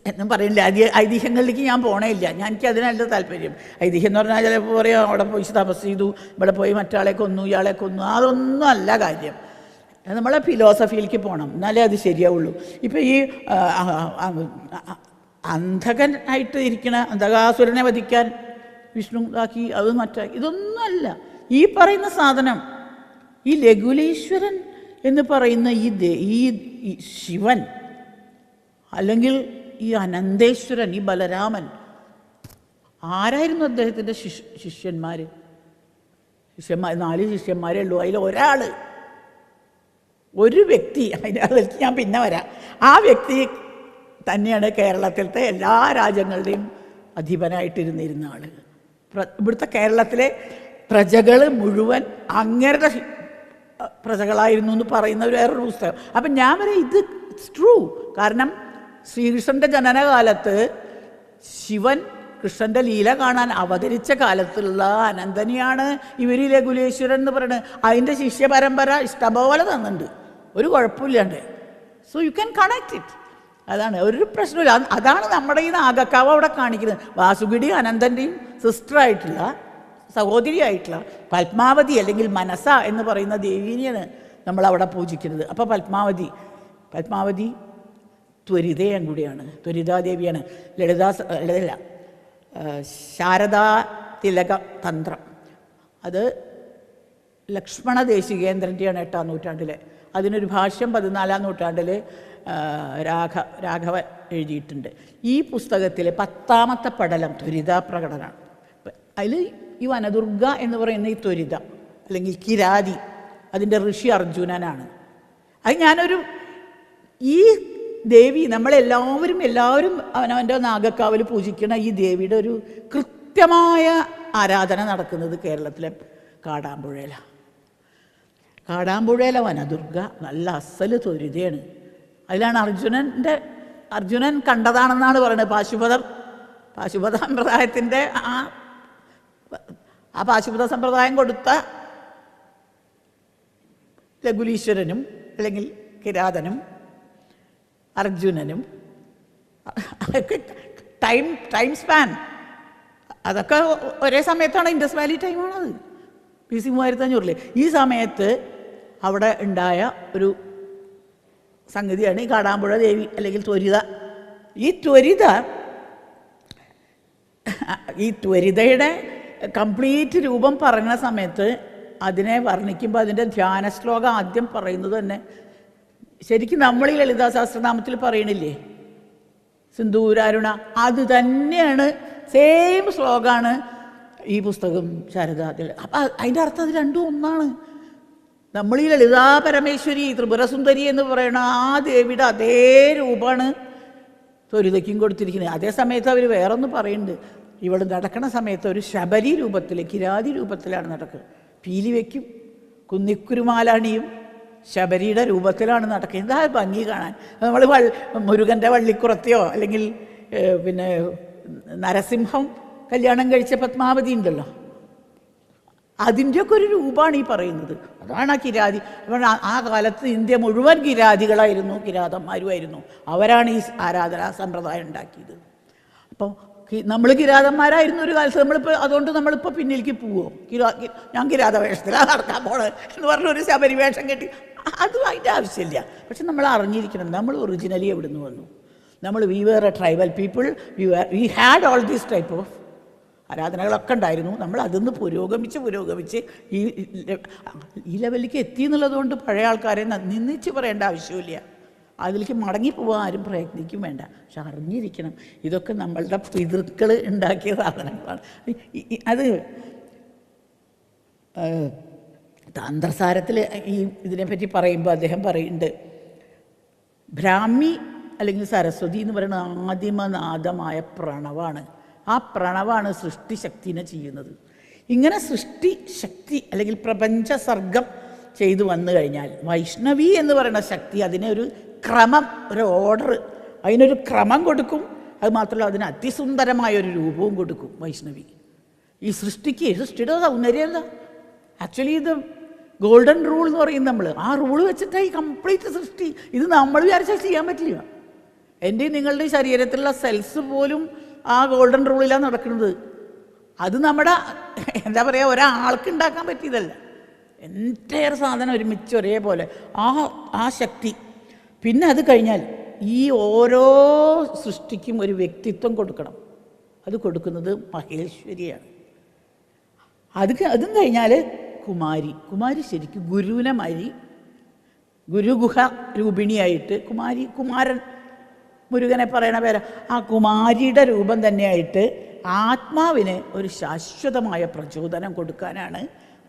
എന്നും പറയില്ല, ഐതിഹ്യങ്ങളിലേക്ക് ഞാൻ പോണേയില്ല. എനിക്ക് അതിനല്ല താല്പര്യം. ഐതിഹ്യം എന്ന് പറഞ്ഞാൽ ചിലപ്പോൾ പറയും അവിടെ പോയി തപസ് ചെയ്തു, ഇവിടെ പോയി മറ്റാളെ കൊന്നു, ഇയാളെ കൊന്നു. അതൊന്നും അല്ല കാര്യം. നമ്മളെ ഫിലോസഫിയിലേക്ക് പോകണം, എന്നാലേ അത് ശരിയാവുള്ളൂ. ഇപ്പം ഈ അന്ധകനായിട്ട് ഇരിക്കണ അന്ധകാസുരനെ വധിക്കാൻ വിഷ്ണു ഇതാക്കി, അത് മറ്റാക്കി. ഇതൊന്നുമല്ല. ഈ പറയുന്ന സാധനം, ഈ ലഘുലേശ്വരൻ എന്ന് പറയുന്ന ഈ ശിവൻ, അല്ലെങ്കിൽ ഈ അനന്തേശ്വരൻ, ഈ ബലരാമൻ, ആരായിരുന്നു അദ്ദേഹത്തിൻ്റെ ശിഷ്യന്മാർ? 4 ശിഷ്യന്മാരേ ഉള്ളൂ. അതിൽ ഒരാൾ, ഒരു വ്യക്തി, അതിലേക്ക് ഞാൻ പിന്നെ വരാം. ആ വ്യക്തി തന്നെയാണ് കേരളത്തിലത്തെ എല്ലാ രാജ്യങ്ങളുടെയും അധിപനായിട്ടിരുന്നിരുന്ന ആൾ. ഇവിടുത്തെ കേരളത്തിലെ പ്രജകൾ മുഴുവൻ അങ്ങരുടെ പ്രജകളായിരുന്നു എന്ന് പറയുന്ന വേറൊരു പുസ്തകം. അപ്പം ഞാൻ പറയാം, ഇത് ഇറ്റ്സ് ട്രൂ. കാരണം ശ്രീകൃഷ്ണൻ്റെ ജനനകാലത്ത് ശിവൻ കൃഷ്ണൻ്റെ ലീല കാണാൻ അവതരിച്ച കാലത്തുള്ള അനന്തനെയാണ് ഇവർ ലഘുലേശ്വരൻ എന്ന് പറയുന്നത്. അതിൻ്റെ ശിഷ്യ പരമ്പര ഇഷ്ടംപോലെ തന്നിട്ടുണ്ട്, ഒരു കുഴപ്പമില്ലാണ്ട്. So you can connect it. അതാണ് ഒരു പ്രശ്നമില്ല. അതാണ് നമ്മുടെ ഈ നാഗക്കാവ് അവിടെ കാണിക്കുന്നത്. വാസുകിയുടെയും അനന്തൻ്റെയും സിസ്റ്ററായിട്ടുള്ള, സഹോദരിയായിട്ടുള്ള പത്മാവതി അല്ലെങ്കിൽ മനസ എന്ന് പറയുന്ന ദേവീനെയാണ് നമ്മളവിടെ പൂജിക്കുന്നത്. അപ്പോൾ പത്മാവതി ത്വരിതയും കൂടിയാണ്, ത്വരിതാദേവിയാണ്. ലളിതല്ല, ശാരദാ തിലക തന്ത്രം, അത് ലക്ഷ്മണ ദേശികേന്ദ്രൻ്റെയാണ് 8-ാം നൂറ്റാണ്ടിലെ. അതിനൊരു ഭാഷ്യം 14-ാം നൂറ്റാണ്ടിൽ രാഘവ എഴുതിയിട്ടുണ്ട്. ഈ പുസ്തകത്തിലെ 10ാമത്തെ പടലം ത്വരിതാ പ്രകടനമാണ്. അതിൽ ഈ വനദുർഗ എന്ന് പറയുന്ന ഈ ത്വരിത അല്ലെങ്കിൽ കിരാതി, അതിൻ്റെ ഋഷി അർജുനനാണ്. അത് ഈ ദേവി നമ്മളെല്ലാവരും അവനവൻ്റെ നാഗക്കാവിൽ പൂജിക്കുന്ന ഈ ദേവിയുടെ ഒരു കൃത്യമായ ആരാധന നടക്കുന്നത് കേരളത്തിലെ കാടാമ്പുഴയിലെ വനദുർഗ നല്ല അസല് ത്വരിതയാണ്. അതിലാണ് അർജുനൻ കണ്ടതാണെന്നാണ് പറയുന്നത്. പാശുപത സമ്പ്രദായത്തിൻ്റെ ആ പാശുപത സമ്പ്രദായം കൊടുത്ത ലഘുലീശ്വരനും അല്ലെങ്കിൽ കിരാതനും അർജുനനും ടൈം സ്പാൻ അതൊക്കെ ഒരേ സമയത്താണ്. ഇൻഡസ് വാലി ടൈമാണത്, BC 3500. ഈ സമയത്ത് അവിടെ ഉണ്ടായ ഒരു സംഗതിയാണ് ഈ കാടാമ്പുഴ ദേവി അല്ലെങ്കിൽ ത്വരിത. ഈ ത്വരിതയുടെ കംപ്ലീറ്റ് രൂപം പറയുന്ന സമയത്ത് അതിനെ വർണ്ണിക്കുമ്പോൾ അതിൻ്റെ ധ്യാന ശ്ലോകം ആദ്യം പറയുന്നത് തന്നെ ശരിക്കും നമ്മൾ ഈ ലളിതാ സഹസ്രനാമത്തിൽ പറയണില്ലേ, സിന്ദൂരാരുണ, അത് തന്നെയാണ്, സെയിം ശ്ലോകമാണ് ഈ പുസ്തകം ശാരദാത്തിൽ. അപ്പം അതിൻ്റെ അർത്ഥം അത് രണ്ടും ഒന്നാണ്. നമ്മൾ ഈ ലളിതാ പരമേശ്വരി ത്രിപുരസുന്ദരി എന്ന് പറയുന്ന ആ ദേവിയുടെ അതേ രൂപമാണ് ത്വരിതയ്ക്കും കൊടുത്തിരിക്കുന്നത്. അതേ സമയത്ത് അവർ വേറൊന്ന് പറയുന്നുണ്ട്, ഇവിടെ നടക്കുന്ന സമയത്ത് ഒരു ശബരി രൂപത്തിൽ, കിരാതി രൂപത്തിലാണ് നടക്കുക. പീലി വയ്ക്കും, കുന്നിക്കുരുമാലാണിയും ശബരിയുടെ രൂപത്തിലാണ് നടക്കുന്നത്. എന്താ ഭംഗി കാണാൻ. നമ്മൾ മുരുകൻ്റെ വള്ളിക്കുറത്തിയോ അല്ലെങ്കിൽ പിന്നെ നരസിംഹം കല്യാണം കഴിച്ച പത്മാവതി ഉണ്ടല്ലോ, അതിൻ്റെയൊക്കെ ഒരു രൂപമാണ് ഈ പറയുന്നത്. അതാണ് ആ കിരാതി. ആ കാലത്ത് ഇന്ത്യ മുഴുവൻ കിരാതികളായിരുന്നു, കിരാതന്മാരുമായിരുന്നു. അവരാണ് ഈ ആരാധനാ സമ്പ്രദായം ഉണ്ടാക്കിയത്. അപ്പോൾ നമ്മൾ കിരാതന്മാരായിരുന്നു ഒരു കാലത്ത്. അതുകൊണ്ട് നമ്മളിപ്പോൾ പിന്നിലേക്ക് പോവോ? ഞാൻ കിരാത വേഷത്തിലാണ് നടക്കാൻ പോണത് എന്ന് പറഞ്ഞൊരു ശബരി വേഷം കെട്ടി, അതും അതിൻ്റെ ആവശ്യമില്ല. പക്ഷെ നമ്മൾ അറിഞ്ഞിരിക്കണം, നമ്മൾ ഒറിജിനലി എവിടെ നിന്ന് വന്നു. We were a tribal people, we had all these type of ആരാധനകളൊക്കെ ഉണ്ടായിരുന്നു. നമ്മൾ അതിന്ന് പുരോഗമിച്ച് ഈ ലെവലിലേക്ക് എത്തി എന്നുള്ളതുകൊണ്ട് പഴയ ആൾക്കാരെ നിന്ദിച്ച് പറയേണ്ട ആവശ്യമില്ല. അതിലേക്ക് മടങ്ങിപ്പോകാൻ ആരും പ്രയത്നിക്കും വേണ്ട. പക്ഷെ അറിഞ്ഞിരിക്കണം, ഇതൊക്കെ നമ്മളുടെ പിതൃക്കൾ ഉണ്ടാക്കിയ സാധനങ്ങളാണ്. അത് തന്ത്രസാരത്തിൽ ഇതിനെപ്പറ്റി പറയുമ്പോൾ അദ്ദേഹം പറയുന്നുണ്ട്, ബ്രാഹ്മി അല്ലെങ്കിൽ സരസ്വതി എന്ന് പറയുന്ന ആദിമനാദമായ പ്രണവാണ്. ആ പ്രണവാണ് സൃഷ്ടിശക്തിനെ ചെയ്യുന്നത്. ഇങ്ങനെ സൃഷ്ടിശക്തി അല്ലെങ്കിൽ പ്രപഞ്ച സർഗം ചെയ്തു വന്നു കഴിഞ്ഞാൽ വൈഷ്ണവി എന്ന് പറയുന്ന ശക്തി അതിനെ ഒരു ക്രമം, ഒരു ഓർഡർ, അതിനൊരു ക്രമം കൊടുക്കും. അത് മാത്രമല്ല അതിന് അതിസുന്ദരമായൊരു രൂപവും കൊടുക്കും വൈഷ്ണവി. ഈ സൃഷ്ടിയുടെ സൗന്ദര്യം എന്താ? ആക്ച്വലി ഇത് ഗോൾഡൻ റൂൾ എന്ന് പറയും നമ്മൾ. ആ റൂൾ വെച്ചിട്ടാണ് ഈ കംപ്ലീറ്റ് സൃഷ്ടി. ഇത് നമ്മൾ വിചാരിച്ചാൽ ചെയ്യാൻ പറ്റില്ല. എൻ്റെ നിങ്ങളുടെ ശരീരത്തിലുള്ള സെൽസ് പോലും ആ ഗോൾഡൻ റൂളിലാണ് നടക്കുന്നത്. അത് നമ്മുടെ എന്താ പറയുക, ഒരാൾക്ക് ഉണ്ടാക്കാൻ പറ്റിയതല്ല. എൻ്റയർ സാധനം ഒരുമിച്ച് ഒരേപോലെ ആ ശക്തി. പിന്നെ അത് കഴിഞ്ഞാൽ ഈ ഓരോ സൃഷ്ടിക്കും ഒരു വ്യക്തിത്വം കൊടുക്കണം. അത് കൊടുക്കുന്നത് മഹേശ്വരിയാണ്. അതും കഴിഞ്ഞാൽ കുമാരി ശരിക്കും ഗുരുവിനെ മാതിരി ഗുരുഗുഹ രൂപിണിയായിട്ട് കുമാരൻ മുരുകനെ പറയണ പേര് ആ കുമാരിയുടെ രൂപം തന്നെയായിട്ട് ആത്മാവിന് ഒരു ശാശ്വതമായ പ്രചോദനം കൊടുക്കാനാണ്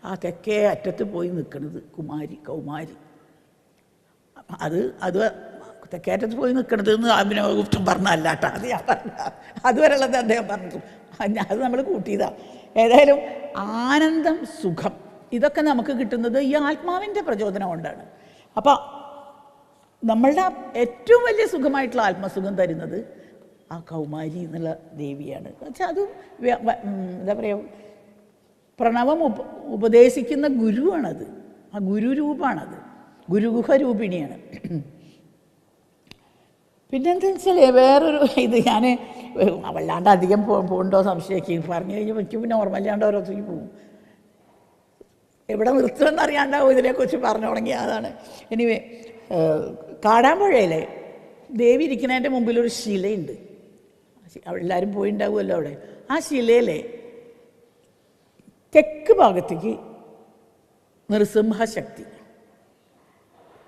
ആ തെക്കേ അറ്റത്ത് പോയി നിൽക്കുന്നത് കൗമാരി. അത് തെക്കേ അറ്റത്ത് പോയി നിൽക്കണത് എന്ന് അഭിനവഗുപ്തൻ പറഞ്ഞല്ല കേട്ടോ, അത് ഞാൻ പറഞ്ഞ അതുവരെയുള്ളത് അദ്ദേഹം പറഞ്ഞു, അത് നമ്മൾ കൂട്ടിയതാണ്. ഏതായാലും ആനന്ദം, സുഖം ഇതൊക്കെ നമുക്ക് കിട്ടുന്നത് ഈ ആത്മാവിൻ്റെ പ്രചോദനം കൊണ്ടാണ്. അപ്പം നമ്മളുടെ ഏറ്റവും വലിയ സുഖമായിട്ടുള്ള ആത്മസുഖം തരുന്നത് ആ കൗമാരി എന്നുള്ള ദേവിയാണ്. എന്നുവെച്ചാൽ അത് എന്താ പറയുക, പ്രണവം ഉപദേശിക്കുന്ന ഗുരുവാണത്, ആ ഗുരുരൂപമാണത്, ഗുരുഗുഹ രൂപിണിയാണ്. പിന്നെന്താ വെച്ചാൽ വേറൊരു ഇത് ഞാൻ വല്ലാണ്ട് അധികം പോകണ്ടോ സംശയമാക്കി പറഞ്ഞു കഴിഞ്ഞാൽ എനിക്ക് പിന്നെ ഓർമ്മയില്ലാണ്ട് ഓരോരുത്തർക്ക് പോകും, എവിടെ നിർത്തുമെന്ന് അറിയാണ്ടാവും ഇതിനെക്കുറിച്ച് പറഞ്ഞു തുടങ്ങി. അതാണ് എനിവേ, കാടാമ്പുഴയിലെ ദേവി ഇരിക്കുന്നതിൻ്റെ മുമ്പിലൊരു ശിലയുണ്ട്, എല്ലാവരും പോയിണ്ടാവുമല്ലോ അവിടെ. ആ ശിലയിലെ തെക്ക് ഭാഗത്തേക്ക് നൃസിംഹശക്തി,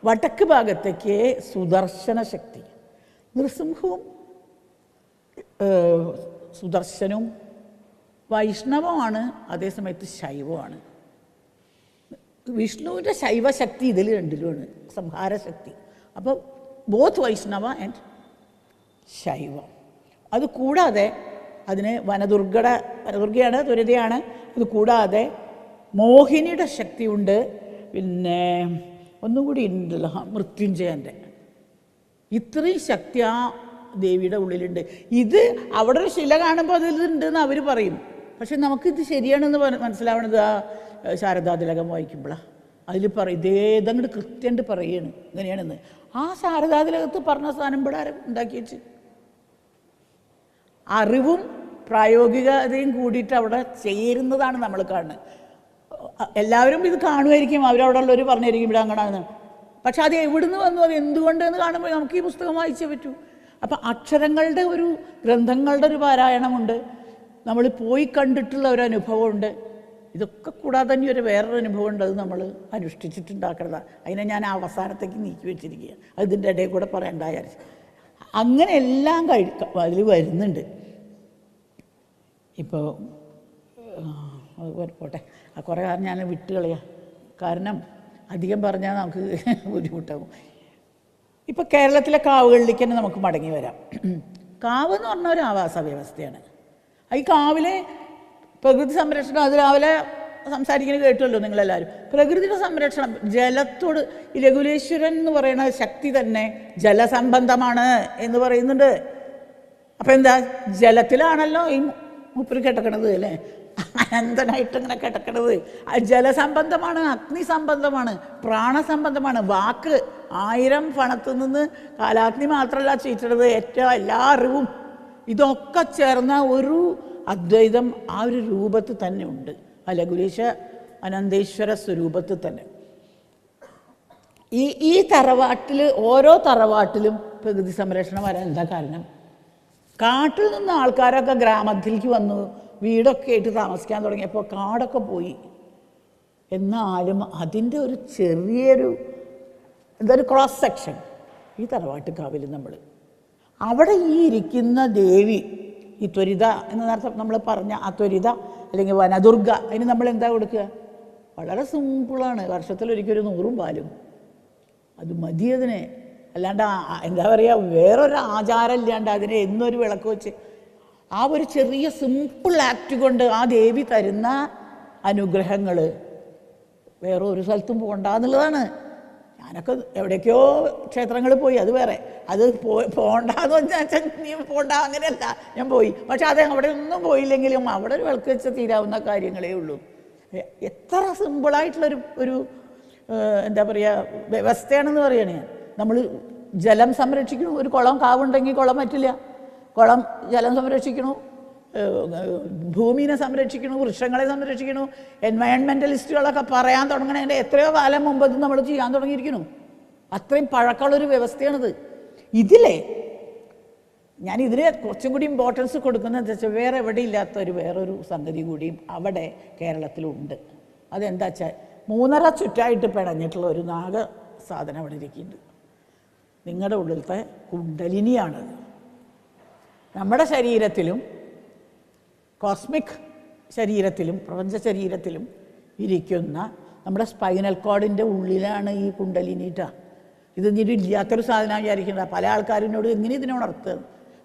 വടക്ക് ഭാഗത്തേക്ക് സുദർശന ശക്തി. നൃസിംഹവും സുദർശനവും വൈഷ്ണവമാണ്, അതേസമയത്ത് ശൈവമാണ്. വിഷ്ണുവിൻ്റെ ശൈവശക്തി ഇതിൽ രണ്ടിലുമാണ്, സംഹാരശക്തി. അപ്പോൾ ബോത്ത് വൈഷ്ണവ ആൻഡ് ശൈവം. അതുകൂടാതെ അതിന് വനദുർഗയാണ്, ദുരിതയാണ്. അത് കൂടാതെ മോഹിനിയുടെ ശക്തിയുണ്ട്, പിന്നെ ഒന്നും കൂടി ഉണ്ടല്ലോ മൃത്യുഞ്ജയൻ്റെ. ഇത്രയും ശക്തി ആ ദേവിയുടെ ഉള്ളിലുണ്ട്. ഇത് അവിടെ ഒരു ശില കാണുമ്പോൾ അതിലുണ്ടെന്ന് അവർ പറയും, പക്ഷെ നമുക്കിത് ശരിയാണെന്ന് മനസ്സിലാവണത് ആ ശാരദാതിലകം വായിക്കുമ്പോഴാണ്. അതിൽ പറയും ഇതേതങ്ങോട്ട് കൃത്യമായിട്ട് പറയുകയാണ് ഇങ്ങനെയാണെന്ന്. ആ ശാരദാതിലകത്ത് പറഞ്ഞ സാധനം ഇവിടെ ആരും ഉണ്ടാക്കി വെച്ച് അറിവും പ്രായോഗികതയും കൂടിയിട്ട് അവിടെ ചേരുന്നതാണ് നമ്മൾ കാണുന്നത്. എല്ലാവരും ഇത് കാണുമായിരിക്കും, അവരവിടെ ഉള്ളവർ പറഞ്ഞായിരിക്കും ഇവിടെ അങ്ങനെയാണ്, പക്ഷെ അത് എവിടുന്ന് വന്നു, അത് എന്തുകൊണ്ടെന്ന് കാണുമ്പോൾ നമുക്ക് ഈ പുസ്തകം വായിച്ചേ പറ്റൂ. അപ്പം അക്ഷരങ്ങളുടെ ഒരു ഗ്രന്ഥങ്ങളുടെ ഒരു പാരായണമുണ്ട്, നമ്മൾ പോയി കണ്ടിട്ടുള്ള ഒരു അനുഭവമുണ്ട്. ഇതൊക്കെ കൂടാതെ തന്നെ ഒരു വേറൊരു അനുഭവം ഉണ്ട്, അത് നമ്മൾ അനുഷ്ഠിച്ചിട്ടുണ്ടാക്കണതാണ്. അതിനെ ഞാൻ അവസാനത്തേക്ക് നീക്കി വെച്ചിരിക്കുക, അത് ഇതിൻ്റെ ഇടയിൽ കൂടെ പറയണ്ടായ. അങ്ങനെ എല്ലാം അതിൽ വരുന്നുണ്ട്. ഇപ്പോൾ പോട്ടെ, കുറേ കാര്യം ഞാൻ വിട്ടുകളയാം, കാരണം അധികം പറഞ്ഞാൽ നമുക്ക് ബുദ്ധിമുട്ടാകും. ഇപ്പോൾ കേരളത്തിലെ കാവുകളിലേക്ക് തന്നെ നമുക്ക് മടങ്ങി വരാം. കാവ് എന്ന് പറഞ്ഞ ഒരു ആവാസ വ്യവസ്ഥയാണ്. ഈ കാവിലെ പ്രകൃതി സംരക്ഷണം, അത് രാവിലെ സംസാരിക്കുന്നത് കേട്ടുമല്ലോ നിങ്ങളെല്ലാവരും. പ്രകൃതിയുടെ സംരക്ഷണം, ജലത്തോട് ഈ രഘുലേശ്വരൻ എന്ന് പറയുന്ന ശക്തി തന്നെ ജലസംബന്ധമാണ് എന്ന് പറയുന്നുണ്ട്. അപ്പം എന്താ, ജലത്തിലാണല്ലോ ഈ മുപ്പര് കിടക്കണത് അല്ലേ, അനന്തനായിട്ട് ഇങ്ങനെ കിടക്കണത്. ജലസംബന്ധമാണ്, അഗ്നിസംബന്ധമാണ്, പ്രാണസംബന്ധമാണ്. വാക്ക് 1000 ഫണത്തിൽ നിന്ന് കാലാഗ്നി മാത്രമല്ല ചീറ്റണത്, ഏറ്റവും എല്ലാ അറിവും ഇതൊക്കെ ചേർന്ന ഒരു അദ്വൈതം ആ ഒരു രൂപത്തിൽ തന്നെ ഉണ്ട്, ആ ലഘുലേശ അനന്തേശ്വര സ്വരൂപത്തിൽ തന്നെ. ഈ തറവാട്ടിൽ, ഓരോ തറവാട്ടിലും പ്രകൃതി സംരക്ഷണം വരാൻ എന്താ കാരണം? കാട്ടിൽ നിന്ന് ആൾക്കാരൊക്കെ ഗ്രാമത്തിലേക്ക് വന്നു വീടൊക്കെ ആയിട്ട് താമസിക്കാൻ തുടങ്ങിയപ്പോൾ കാടൊക്കെ പോയി. എന്നാലും അതിൻ്റെ ഒരു ചെറിയൊരു ഒരു ക്രോസ് സെക്ഷൻ ഈ തറവാട്ട് കാവിൽ നമ്മൾ അവിടെ ഈ ഇരിക്കുന്ന ദേവി, ഈ ത്വരിത എന്ന നേരത്തെ നമ്മൾ പറഞ്ഞ ആ ത്വരിത അല്ലെങ്കിൽ വനദുർഗ, അതിന് നമ്മൾ എന്താ കൊടുക്കുക? വളരെ സിമ്പിളാണ്, വർഷത്തിലൊരിക്കലും 100 പാലും, അത് മതി അതിന്. അല്ലാണ്ട് എന്താ പറയുക, വേറൊരു ആചാരം ഇല്ലാണ്ട് അതിനെ എന്നൊരു വിളക്ക് വെച്ച് ആ ഒരു ചെറിയ സിമ്പിൾ ആക്ട് കൊണ്ട് ആ ദേവി തരുന്ന അനുഗ്രഹങ്ങൾ വേറെ ഒരു സ്ഥലത്തും പോകണ്ടെന്നുള്ളതാണ്. ഞാനൊക്കെ എവിടേക്കോ ക്ഷേത്രങ്ങളിൽ പോയി, അത് വേറെ, അത് പോകണ്ടെന്ന് വെച്ചാൽ നീ പോകണ്ട അങ്ങനെയല്ല, ഞാൻ പോയി. പക്ഷെ അത് അവിടെ ഒന്നും പോയില്ലെങ്കിലും അവിടെ ഒരു വിളക്ക് വെച്ച് തീരാവുന്ന കാര്യങ്ങളേ ഉള്ളൂ. എത്ര സിമ്പിളായിട്ടുള്ളൊരു എന്താ പറയുക വ്യവസ്ഥയാണെന്ന് പറയുകയാണ് ഞാൻ. നമ്മൾ ജലം സംരക്ഷിക്കണം, ഒരു കുളം കാവുണ്ടെങ്കിൽ കുളം പറ്റില്ല, കുളം ജലം സംരക്ഷിക്കണു, ഭൂമിനെ സംരക്ഷിക്കണു, വൃക്ഷങ്ങളെ സംരക്ഷിക്കണു. എൻവയൺമെൻ്റലിസ്റ്റുകളൊക്കെ പറയാൻ തുടങ്ങണതിൻ്റെ എത്രയോ കാലം മുമ്പ് ഇത് നമ്മൾ ചെയ്യാൻ തുടങ്ങിയിരിക്കുന്നു. അത്രയും പഴക്കമുള്ളൊരു വ്യവസ്ഥയാണിത്. ഇതിലെ ഞാനിതിന് കുറച്ചും കൂടി ഇമ്പോർട്ടൻസ് കൊടുക്കുന്നതെന്ന് വെച്ചാൽ വേറെ എവിടെ ഇല്ലാത്തൊരു വേറൊരു സംഗതി കൂടിയും അവിടെ കേരളത്തിലുണ്ട്. അതെന്താ വെച്ചാൽ 3.5 ചുറ്റായിട്ട് പിണഞ്ഞിട്ടുള്ള ഒരു നാഗ സാധനം അവിടെ ഇരിക്കുന്നുണ്ട്. നിങ്ങളുടെ ഉള്ളിലത്തെ കുണ്ടലിനിയാണത്. നമ്മുടെ ശരീരത്തിലും കോസ്മിക് ശരീരത്തിലും പ്രപഞ്ച ശരീരത്തിലും ഇരിക്കുന്ന നമ്മുടെ സ്പൈനൽ കോഡിൻ്റെ ഉള്ളിലാണ് ഈ കുണ്ടലിനിട്ട. ഇത് ഇനി ഇല്ലാത്തൊരു സാധനം വിചാരിക്കുന്നത്. പല ആൾക്കാരിനോട് എങ്ങനെ ഇതിനെ ഉണർത്തുക,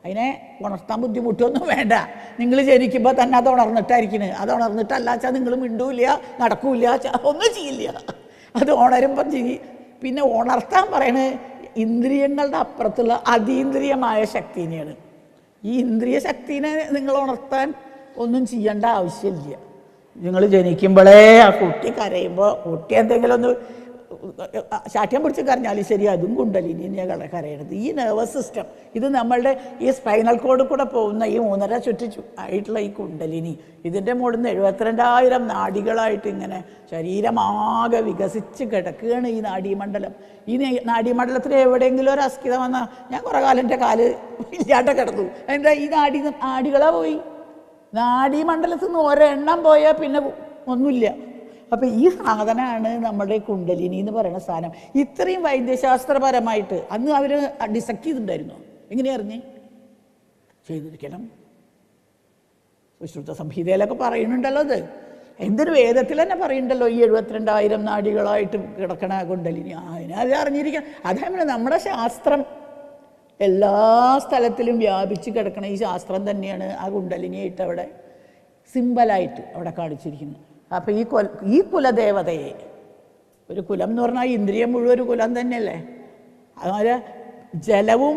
അതിനെ ഉണർത്താൻ ബുദ്ധിമുട്ടൊന്നും വേണ്ട. നിങ്ങൾ ജനിക്കുമ്പോൾ തന്നെ അത് ഉണർന്നിട്ടായിരിക്കുന്നത്. അത് ഉണർന്നിട്ടല്ല വെച്ചാൽ നിങ്ങൾ മിണ്ടൂല്ല, നടക്കൂല, ഒന്നും ചെയ്യില്ല. അത് ഉണരുമ്പം പിന്നെ ഉണർത്താൻ പറയണത് ഇന്ദ്രിയങ്ങളുടെ അപ്പുറത്തുള്ള അതീന്ദ്രിയമായ ശക്തിനെയാണ്. ഈ ഇന്ദ്രിയ ശക്തിനെ നിങ്ങൾ ഉണർത്താൻ ഒന്നും ചെയ്യേണ്ട ആവശ്യമില്ല. നിങ്ങൾ ജനിക്കുമ്പോഴേ ആ കുട്ടി കരയുമ്പോൾ കുട്ടി എന്തെങ്കിലും ഒന്ന് ശാഠ്യം പിടിച്ച് കരഞ്ഞാലും ശരി, അതും കുണ്ടലിനിയാണ് കരയണത്. ഈ നെർവസ് സിസ്റ്റം, ഇത് നമ്മളുടെ ഈ സ്പൈനൽ കോഡ് കൂടെ പോകുന്ന ഈ 3.5 ചുറ്റി ആയിട്ടുള്ള ഈ കുണ്ടലിനി, ഇതിൻ്റെ മുകളിൽ നിന്ന് 72,000 നാഡികളായിട്ട് ഇങ്ങനെ ശരീരമാകെ വികസിച്ച് കിടക്കുകയാണ് ഈ നാഡീമണ്ഡലം. ഈ നാഡീമണ്ഡലത്തിൽ എവിടെയെങ്കിലും ഒരു അസ്കിത വന്നാൽ ഞാൻ കുറേ കാലം എൻ്റെ കാല് ഇല്ലാണ്ട് കിടന്നു. എന്താ ഈ നാഡികളാ പോയി. നാഡീമണ്ഡലത്തിൽ നിന്ന് ഒരെണ്ണം പോയാൽ പിന്നെ ഒന്നുമില്ല. അപ്പം ഈ സാധനമാണ് നമ്മുടെ കുണ്ടലിനി എന്ന് പറയുന്ന സാധനം. ഇത്രയും വൈദ്യശാസ്ത്രപരമായിട്ട് അന്ന് അവർ ഡിസക്ട് ചെയ്തിട്ടുണ്ടായിരുന്നു. എങ്ങനെ അറിഞ്ഞ് ചെയ്തിരിക്കണം? സുശ്രുത സംഹിതയിലൊക്കെ പറയുന്നുണ്ടല്ലോ. അത് എന്തൊരു വേദത്തിൽ തന്നെ പറയുന്നുണ്ടല്ലോ, ഈ 72,000 നാഡികളായിട്ട് കിടക്കണ കുണ്ടലിനി. അതിനെ അറിഞ്ഞിരിക്കണം. അതേപോലെ നമ്മുടെ ശാസ്ത്രം എല്ലാ സ്ഥലത്തിലും വ്യാപിച്ച് കിടക്കണ ഈ ശാസ്ത്രം തന്നെയാണ് ആ കുണ്ടലിനിയായിട്ട് അവിടെ സിമ്പലായിട്ട് അവിടെ കാണിച്ചിരിക്കുന്നത്. അപ്പം ഈ കുലദേവതയെ, ഒരു കുലം എന്ന് പറഞ്ഞാൽ ഇന്ദ്രിയം മുഴുവൻ ഒരു കുലം തന്നെയല്ലേ. അതുപോലെ ജലവും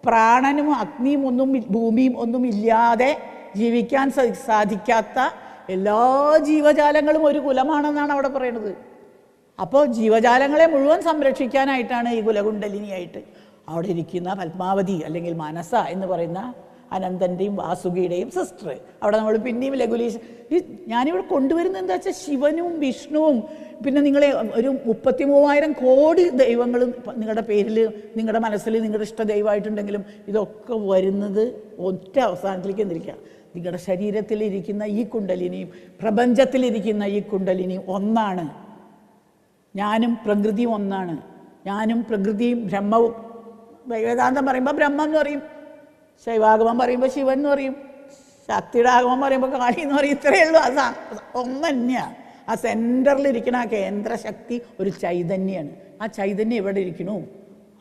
പ്രാണനും അഗ്നിയും ഒന്നും ഭൂമിയും ഒന്നും ഇല്ലാതെ ജീവിക്കാൻ സാധിക്കാത്ത എല്ലാ ജീവജാലങ്ങളും ഒരു കുലമാണെന്നാണ് അവിടെ പറയുന്നത്. അപ്പോൾ ജീവജാലങ്ങളെ മുഴുവൻ സംരക്ഷിക്കാനായിട്ടാണ് ഈ കുലകുണ്ടലിനിയായിട്ട് അവിടെ ഇരിക്കുന്ന പത്മാവതി അല്ലെങ്കിൽ മനസ എന്ന് പറയുന്ന അനന്തൻ്റെയും വാസുകിയുടെയും സിസ്റ്റർ. അവിടെ നമ്മൾ പിന്നെയും ലഘുലീശ് ഞാനിവിടെ കൊണ്ടുവരുന്നത് എന്താ വെച്ചാൽ ശിവനും വിഷ്ണുവും പിന്നെ നിങ്ങളെ ഒരു 33,000 കോടി ദൈവങ്ങളും നിങ്ങളുടെ പേരിൽ നിങ്ങളുടെ മനസ്സിൽ നിങ്ങളുടെ ഇഷ്ട ദൈവമായിട്ടുണ്ടെങ്കിലും ഇതൊക്കെ വരുന്നത് ഒറ്റ അവസാനത്തിലേക്ക് എന്തിരിക്കുക, നിങ്ങളുടെ ശരീരത്തിലിരിക്കുന്ന ഈ കുണ്ടലിനിയും പ്രപഞ്ചത്തിലിരിക്കുന്ന ഈ കുണ്ടലിനിയും ഒന്നാണ്. ഞാനും പ്രകൃതിയും ഒന്നാണ്. ഞാനും പ്രകൃതിയും ബ്രഹ്മവും. വേദാന്തം പറയുമ്പോൾ ബ്രഹ്മം എന്ന് പറയും, ശൈവാഗമം പറയുമ്പോൾ ശിവൻ എന്ന് പറയും, ശക്തിയുടെ ആഗമം പറയുമ്പോൾ കാളി എന്ന് പറയും. ഇത്രയേ ഉള്ളൂ. അത് ഒന്ന് തന്നെയാണ്. ആ സെൻറ്ററിലിരിക്കുന്ന ആ കേന്ദ്രശക്തി ഒരു ചൈതന്യമാണ്. ആ ചൈതന്യം എവിടെ ഇരിക്കണു?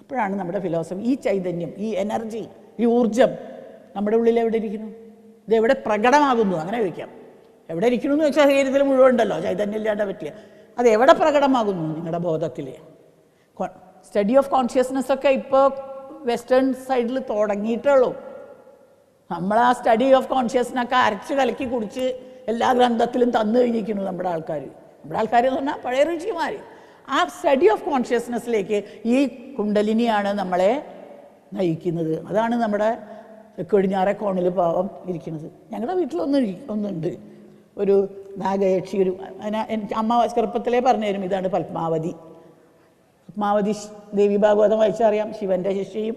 അപ്പോഴാണ് നമ്മുടെ ഫിലോസഫി ഈ ചൈതന്യം, ഈ എനർജി, ഈ ഊർജം നമ്മുടെ ഉള്ളിൽ എവിടെ ഇരിക്കുന്നു? ഇതെവിടെ പ്രകടമാകുന്നു? അങ്ങനെ ചോദിക്കാം. എവിടെ ഇരിക്കുന്നു എന്ന് വെച്ചാൽ ശരീരത്തിൽ മുഴുവൻ ഉണ്ടല്ലോ, ചൈതന്യം ഇല്ലാണ്ട് പറ്റില്ല. അത് എവിടെ പ്രകടമാകുന്നു? നിങ്ങളുടെ ബോധത്തിൽ. സ്റ്റഡി ഓഫ് കോൺഷ്യസ്നെസ് ഒക്കെ ഇപ്പോൾ വെസ്റ്റേൺ സൈഡിൽ തുടങ്ങിയിട്ടുള്ളൂ. നമ്മൾ ആ സ്റ്റഡി ഓഫ് കോൺഷ്യസ്നൊക്കെ അരച്ച് കലക്കി കുടിച്ച് എല്ലാ ഗ്രന്ഥത്തിലും തന്നു കഴിഞ്ഞിരിക്കുന്നു നമ്മുടെ ആൾക്കാർ. നമ്മുടെ ആൾക്കാർ എന്ന് പറഞ്ഞാൽ പഴയ ഋഷിമാർ. ആ സ്റ്റഡി ഓഫ് കോൺഷ്യസ്നെസ്സിലേക്ക് ഈ കുണ്ടലിനിയാണ് നമ്മളെ നയിക്കുന്നത്. അതാണ് നമ്മുടെ കൊടിഞ്ഞാറെ കോണിൽ പാവം ഇരിക്കുന്നത്. ഞങ്ങളുടെ വീട്ടിലൊന്നുണ്ട്, ഒരു നാഗയക്ഷി. ഒരു എനിക്ക് അമ്മ ചെറുപ്പത്തിലേ പറഞ്ഞു തരും, ഇതാണ് പത്മാവതി. പത്മാവതി ദേവി ഭാഗവതം വായിച്ചറിയാം. ശിവൻ്റെ ശിഷ്യയും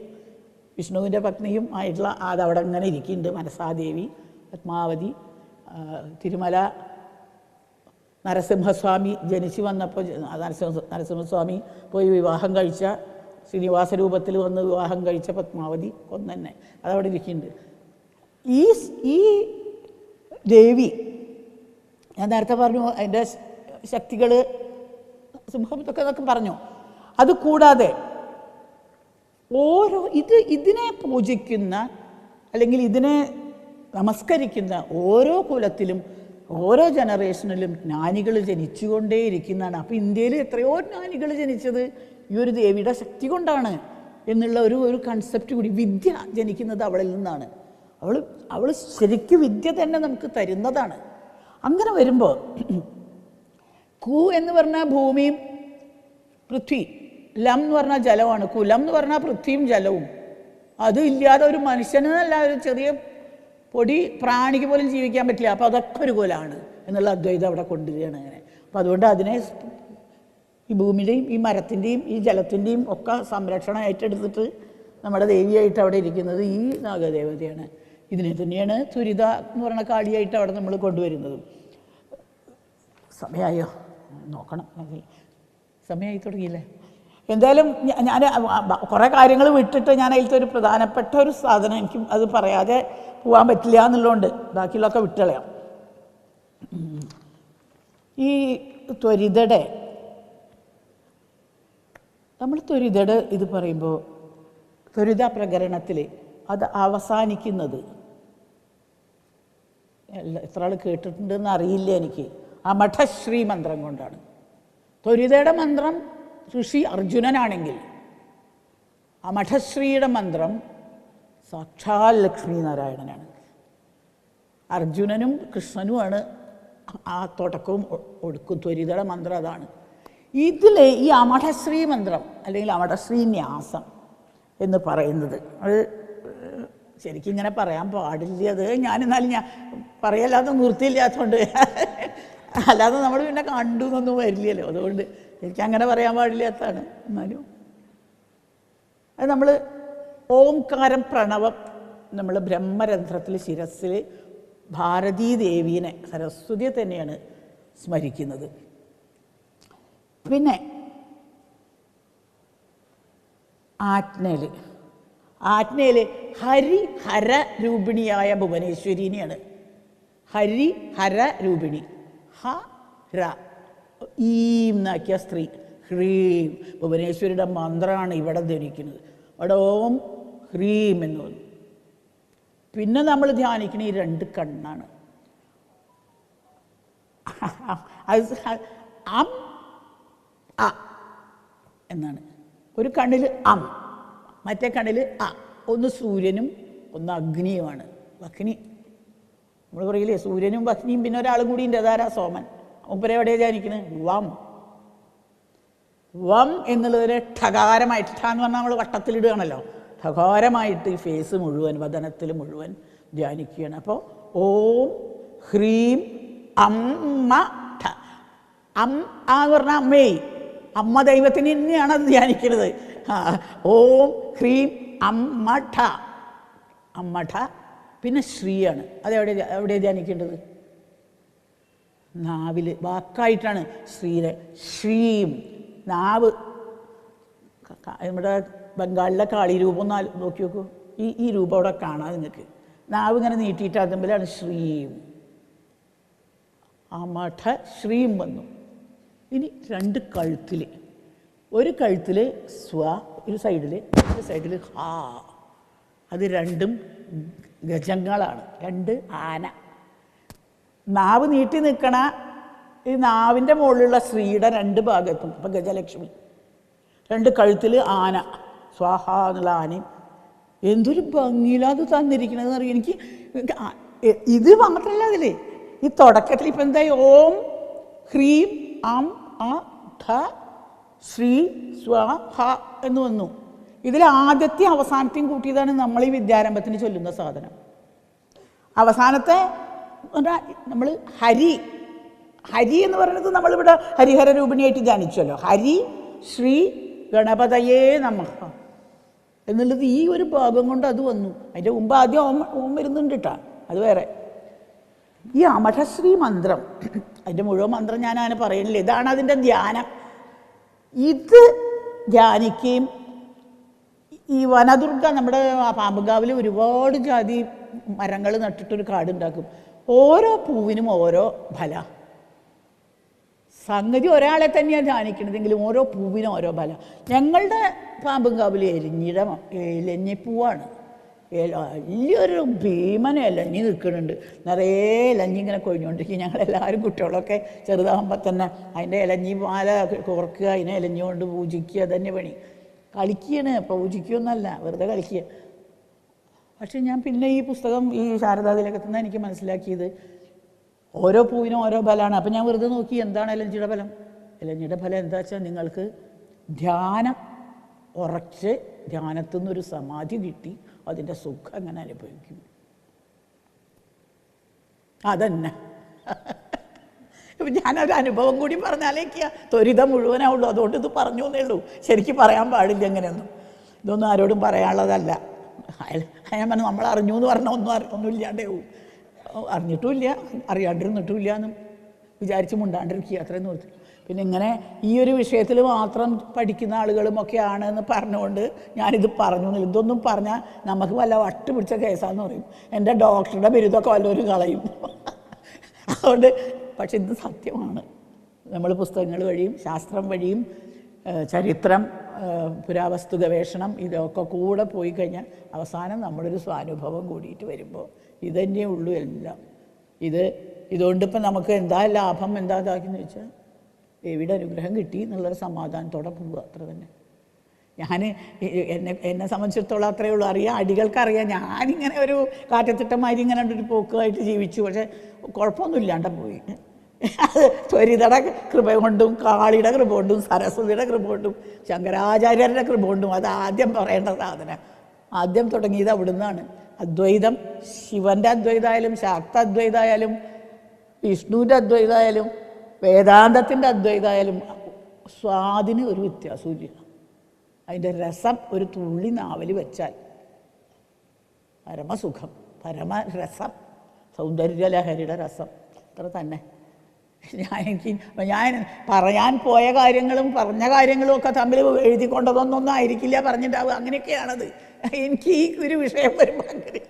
വിഷ്ണുവിൻ്റെ പത്നിയും ആയിട്ടുള്ള അതവിടെ ഇങ്ങനെ ഇരിക്കുന്നുണ്ട്. മനസാദേവി, പത്മാവതി. തിരുമല നരസിംഹസ്വാമി ജനിച്ചു വന്നപ്പോൾ നരസിംഹസ്വാമി പോയി വിവാഹം കഴിച്ച, ശ്രീനിവാസ രൂപത്തിൽ വന്ന് വിവാഹം കഴിച്ച പത്മാവതി ഒന്നെ അതവിടെ ഇരിക്കുന്നുണ്ട്. ഈ ദേവി ഞാൻ നേരത്തെ പറഞ്ഞു, അതിൻ്റെ ശക്തികൾ സിംഹത്തൊക്കെ പറഞ്ഞു. അതുകൂടാതെ ഇതിനെ പൂജിക്കുന്ന അല്ലെങ്കിൽ ഇതിനെ നമസ്കരിക്കുന്ന ഓരോ കുലത്തിലും ഓരോ ജനറേഷനിലും ജ്ഞാനികൾ ജനിച്ചുകൊണ്ടേയിരിക്കുന്നതാണ്. അപ്പോൾ ഇന്ത്യയിൽ എത്രയോ ജ്ഞാനികൾ ജനിച്ചത് ഈ ഒരു ദേവിയുടെ ശക്തി കൊണ്ടാണ് എന്നുള്ള ഒരു കൺസെപ്റ്റ് കൂടി. വിദ്യ ജനിക്കുന്നത് അവളിൽ നിന്നാണ്. അവൾ ശരിക്കും വിദ്യ തന്നെ നമുക്ക് തരുന്നതാണ്. അങ്ങനെ വരുമ്പോൾ കു എന്ന് പറഞ്ഞാൽ ഭൂമിയും പൃഥ്വി, ലം എന്ന് പറഞ്ഞാൽ ജലമാണ്, കുലം എന്ന് പറഞ്ഞാൽ പൃഥ്വിയും ജലവും. അതും ഇല്ലാതെ ഒരു മനുഷ്യനല്ല, ഒരു ചെറിയ പൊടി പ്രാണിക്ക് പോലും ജീവിക്കാൻ പറ്റില്ല. അപ്പോൾ അതൊക്കെ ഒരു കുലമാണ് എന്നുള്ള അദ്വൈതം അവിടെ കൊണ്ടുവരികയാണ്. അങ്ങനെ അപ്പോൾ അതുകൊണ്ട് അതിനെ ഈ ഭൂമിയുടെയും ഈ മരത്തിൻ്റെയും ഈ ജലത്തിൻ്റെയും ഒക്കെ സംരക്ഷണം ഏറ്റെടുത്തിട്ട് നമ്മുടെ ദേവിയായിട്ട് അവിടെ ഇരിക്കുന്നത് ഈ നാഗദേവതയാണ്. ഇതിനെ തന്നെയാണ് ത്വരിത എന്ന് പറയുന്ന കാളിയായിട്ട് അവിടെ നമ്മൾ കൊണ്ടുവരുന്നത്. സമയമായോ നോക്കണം, സമയമായി തുടങ്ങിയില്ലേ? എന്തായാലും ഞാൻ കുറേ കാര്യങ്ങൾ വിട്ടിട്ട് ഞാൻ അതിലത്തെ ഒരു പ്രധാനപ്പെട്ട ഒരു സാധനം എനിക്ക് അത് പറയാതെ പോകാൻ പറ്റില്ല എന്നുള്ളതുകൊണ്ട് ബാക്കിയുള്ളതൊക്കെ വിട്ടുകളയാം. ഈ ത്വരിതയുടെ നമ്മൾ ത്വരിതയുടെ ഇത് പറയുമ്പോൾ ത്വരിത പ്രകരണത്തിൽ അത് അവസാനിക്കുന്നത് എത്ര ആൾ കേട്ടിട്ടുണ്ടെന്ന് അറിയില്ല എനിക്ക്, അമഠശ്രീ മന്ത്രം കൊണ്ടാണ്. ത്വരിതയുടെ മന്ത്രം ഋഷി അർജുനനാണെങ്കിൽ അമഠശ്രീയുടെ മന്ത്രം സാക്ഷാൽ ലക്ഷ്മി നാരായണനാണ്. അർജുനനും കൃഷ്ണനുമാണ് ആ തുടക്കവും ഒടുക്കും. ത്വരിതയുടെ മന്ത്രം അതാണ്. ഇതിൽ ഈ അമഠശ്രീ മന്ത്രം അല്ലെങ്കിൽ അമഠശ്രീ ന്യാസം എന്ന് പറയുന്നത് അത് ശരിക്കും ഇങ്ങനെ പറയാൻ പാടില്ല. അത് എന്നാലും ഞാൻ പറയല്ലാതെ നിർത്തിയില്ലാത്തതുകൊണ്ട്, അല്ലാതെ നമ്മൾ പിന്നെ കണ്ടു എന്നൊന്നും വരില്ലല്ലോ, അതുകൊണ്ട് എനിക്കങ്ങനെ പറയാൻ പാടില്ലാത്തതാണ്. എന്നാലും അത് നമ്മൾ ഓംകാരം പ്രണവം നമ്മൾ ബ്രഹ്മരന്ധ്രത്തിൽ ശിരസ്സിൽ ഭാരതീദേവീനെ സരസ്വതിയെ തന്നെയാണ് സ്മരിക്കുന്നത്. പിന്നെ ആജ്ഞയിൽ ഹരിഹര രൂപിണിയായ ഭുവനേശ്വരീനെയാണ്. ഹരിഹര രൂപിണി, ഹ ര ഈം എന്നാക്കിയ സ്ത്രീ, ഹ്രീം. ഭുവനേശ്വരിയുടെ മന്ത്രമാണ് ഇവിടെ ധരിക്കുന്നത്. അവിടെ ഓം ഹ്രീം എന്ന് പറഞ്ഞു. പിന്നെ നമ്മൾ ധ്യാനിക്കുന്ന ഈ രണ്ട് കണ്ണാണ്. അം അ എന്നാണ്. ഒരു കണ്ണിൽ അം, മറ്റേ കണ്ണിൽ അ. ഒന്ന് സൂര്യനും ഒന്ന് അഗ്നിയുമാണ്. അഗ്നി നമ്മൾ പറയില്ലേ, സൂര്യനും അഗ്നിയും പിന്നെ ഒരാളും കൂടി ഉണ്ട്, അതാരാ? സോമൻ. ഒപ്പര എവിടെയാണ് ധ്യാനിക്കുന്നത്? വം. വം എന്നുള്ളതിന് ഠകാരമായിട്ട്, ഠ എന്ന് പറഞ്ഞാൽ നമ്മൾ വട്ടത്തിലിടുകയാണല്ലോ, ഠകാരമായിട്ട് ഈ ഫേസ് മുഴുവൻ, വദനത്തിൽ മുഴുവൻ ധ്യാനിക്കുകയാണ്. അപ്പോൾ ഓം ഹ്രീം അമ്മ ഠ. എന്ന് പറഞ്ഞാൽ അമ്മേ, അമ്മ ദൈവത്തിന് തന്നെയാണ് അത് ധ്യാനിക്കുന്നത്. ഓം ഹ്രീം അമ്മ ഠ, അമ്മ ഠ. പിന്നെ ശ്രീയാണ്. അതെവിടെ ധ്യാനിക്കേണ്ടത്? നാവിൽ, വാക്കായിട്ടാണ് ശ്രീരെ. ശ്രീം, നാവ്. നമ്മുടെ ബംഗാളിലെ കാളി രൂപം ഒന്ന് നോക്കി നോക്കൂ. ഈ രൂപം അവിടെ കാണാം നിങ്ങൾക്ക്. നാവ് ഇങ്ങനെ നീട്ടിയിട്ട് അതുമ്പോഴാണ് ശ്രീം. അമഠ ശ്രീം വന്നു. ഇനി രണ്ട് കഴുത്തിൽ, ഒരു കഴുത്തിൽ സ്വ, ഒരു സൈഡിൽ ഹാ. അത് രണ്ടും ഗജങ്ങളാണ്, രണ്ട് ആന. നാവ് നീട്ടി നിൽക്കണ ഈ നാവിൻ്റെ മുകളിലുള്ള ശ്രീയുടെ രണ്ട് ഭാഗത്തും, ഇപ്പം ഗജലക്ഷ്മി. രണ്ട് കഴുത്തിൽ ആന, സ്വാഹ എന്നുള്ള ആനയും. എന്തൊരു ഭംഗിയിലത് തന്നിരിക്കണതെന്ന് അറിയാം എനിക്ക്. ഇത് മാത്രമല്ല അതിൽ ഈ തുടക്കത്തിൽ ഇപ്പം എന്തായി? ഓം ഹ്രീം അം അ ഠ ശ്രീ സ്വാഹ എന്ന് വന്നു. ഇതിൽ ആദ്യത്തെ അവസാനത്തെയും കൂട്ടിയതാണ് നമ്മൾ ഈ വിദ്യാരംഭത്തിന് ചൊല്ലുന്ന സാധനം. അവസാനത്തെ നമ്മൾ ഹരി എന്ന് പറയുന്നത് നമ്മളിവിടെ ഹരിഹര രൂപിണിയായിട്ട് ധ്യാനിച്ചല്ലോ. ഹരി ശ്രീ ഗണപതയേ നമഃ എന്നുള്ളത് ഈ ഒരു ഭാഗം കൊണ്ട് അത് വന്നു. അതിൻ്റെ മുമ്പ് ആദ്യം ഓം വരുന്നുണ്ട് കേട്ടോ, അത് വേറെ. ഈ അമഠശ്രീ മന്ത്രം, അതിൻ്റെ മുഴുവൻ മന്ത്രം ഞാൻ അങ്ങനെ പറയുന്നില്ല, ഇതാണ് അതിൻ്റെ ധ്യാനം. ഇത് ധ്യാനിക്കുകയും ഈ വനദുർഗ, നമ്മുടെ പാമ്പുകാവിൽ ഒരുപാട് ജാതി മരങ്ങൾ നട്ടിട്ടൊരു കാടുണ്ടാക്കും. ഓരോ പൂവിനും ഓരോ ഫല. സംഗതി ഒരാളെ തന്നെയാണ് ധ്യാനിക്കണതെങ്കിലും ഓരോ പൂവിനും ഓരോ ഫല. ഞങ്ങളുടെ പാമ്പുകാവിൽ എലഞ്ഞിപ്പൂവാണ്. വലിയൊരു ഭീമന ഇലഞ്ഞി നിൽക്കുന്നുണ്ട്, നിറയെ ഇലഞ്ഞി ഇങ്ങനെ കൊഴിഞ്ഞുകൊണ്ടിരിക്കും. ഞങ്ങളെല്ലാവരും കുട്ടികളൊക്കെ ചെറുതാകുമ്പോൾ തന്നെ അതിൻ്റെ ഇലഞ്ഞി മാല കോർക്കുക, അതിനെ ഇലഞ്ഞി കൊണ്ട് പൂജിക്കുക, തന്നെ പണി. കളിക്കുകയാണ്, പൂജിക്കുകയൊന്നുമല്ല, വെറുതെ കളിക്കുക. പക്ഷെ ഞാൻ പിന്നെ ഈ പുസ്തകം ഈ ശാരദാതിലൊക്കെ തന്നെ എനിക്ക് മനസ്സിലാക്കിയത് ഓരോ പൂവിനും ഓരോ ഫലമാണ്. അപ്പം ഞാൻ വെറുതെ നോക്കി എന്താണ് ഇലഞ്ഞിയുടെ ഫലം. ഇലഞ്ഞിയുടെ ഫലം എന്താ വെച്ചാൽ നിങ്ങൾക്ക് ധ്യാനം ഉറച്ച് ധ്യാനത്തു നിന്നൊരു സമാധി കിട്ടി അതിൻ്റെ സുഖം അങ്ങനെ അനുഭവിക്കും. അതന്നെ. ഇപ്പം ഞാനൊരു അനുഭവം കൂടി പറഞ്ഞാലേക്കാ ത്വരിത മുഴുവനാവുള്ളൂ, അതുകൊണ്ട് ഇത് പറഞ്ഞു എന്നേ ഉള്ളൂ. ശരിക്കും പറയാൻ പാടില്ല അങ്ങനെയൊന്നും. ഇതൊന്നും ആരോടും പറയാനുള്ളതല്ല. ഞാൻ പറഞ്ഞു നമ്മൾ അറിഞ്ഞു എന്ന് പറഞ്ഞാൽ ഒന്നും ഇല്ലാണ്ടേ പോവും. അറിഞ്ഞിട്ടുമില്ല, അറിയാണ്ടിരുന്നിട്ടുമില്ല എന്നും വിചാരിച്ച് മുണ്ടാണ്ടിരിക്കുക, അത്രയും നോക്കി. പിന്നെ ഇങ്ങനെ ഈ ഒരു വിഷയത്തിൽ മാത്രം പഠിക്കുന്ന ആളുകളും ഒക്കെയാണ് എന്ന് പറഞ്ഞുകൊണ്ട് ഞാനിത് പറഞ്ഞു. ഇതൊന്നും പറഞ്ഞാൽ നമുക്ക് വല്ല വട്ട് പിടിച്ച കേസാന്ന് പറയും. എൻ്റെ ഡോക്ടറുടെ ബിരുദമൊക്കെ വല്ലവരും കളയും. അതുകൊണ്ട് പക്ഷെ ഇത് സത്യമാണ്. നമ്മൾ പുസ്തകങ്ങൾ വഴിയും ശാസ്ത്രം വഴിയും ചരിത്രം, പുരാവസ്തു ഗവേഷണം ഇതൊക്കെ കൂടെ പോയി കഴിഞ്ഞാൽ അവസാനം നമ്മളൊരു സ്വാനുഭവം കൂടിയിട്ട് വരുമ്പോൾ ഇതന്നെ ഉള്ളൂ എല്ലാം. ഇതുകൊണ്ടിപ്പോൾ നമുക്ക് എന്താ ലാഭം, എന്താ ഇതാക്കിയെന്ന് വെച്ചാൽ ദേവിയുടെ അനുഗ്രഹം കിട്ടി എന്നുള്ളൊരു സമാധാനത്തോടെ പോവുക, അത്ര തന്നെ. എന്നെ സംബന്ധിച്ചിടത്തോളം അത്രയേ ഉള്ളൂ. അറിയാം, അടികൾക്കറിയാം ഞാനിങ്ങനെ ഒരു കാറ്റത്തിട്ടമാതിരി ഇങ്ങനെ ഒരു പോക്കുമായിട്ട് ജീവിച്ചു. പക്ഷേ കുഴപ്പമൊന്നും ഇല്ലാണ്ട് പോയി. അത് ത്വരിതയുടെ കൃപ കൊണ്ടും കാളിയുടെ കൃപ കൊണ്ടും സരസ്വതിയുടെ കൃപ കൊണ്ടും ശങ്കരാചാര്യരുടെ കൃപ കൊണ്ടും അത് ആദ്യം പറയേണ്ട സാധനം. ആദ്യം തുടങ്ങിയത് അവിടുന്നാണ്. അദ്വൈതം, ശിവൻ്റെ അദ്വൈതമായാലും ശാക്ത അദ്വൈതമായാലും വിഷ്ണുവിൻ്റെ അദ്വൈതമായാലും വേദാന്തത്തിൻ്റെ അദ്വൈതമായാലും സ്വാദിന് ഒരു വ്യത്യാസമില്ല. അതിൻ്റെ രസം ഒരു തുള്ളി നാവൽ വെച്ചാൽ പരമസുഖം, പരമരസം, സൗന്ദര്യലഹരിയുടെ രസം അത്ര തന്നെ. ഞാൻ പറയാൻ പോയ കാര്യങ്ങളും പറഞ്ഞ കാര്യങ്ങളും ഒക്കെ തമ്മിൽ എഴുതിക്കൊണ്ടതൊന്നും ആയിരിക്കില്ല പറഞ്ഞിട്ടാവുക. അങ്ങനെയൊക്കെയാണത്. എനിക്ക് ഈ ഒരു വിഷയം വരുമ്പോൾ അങ്ങനെ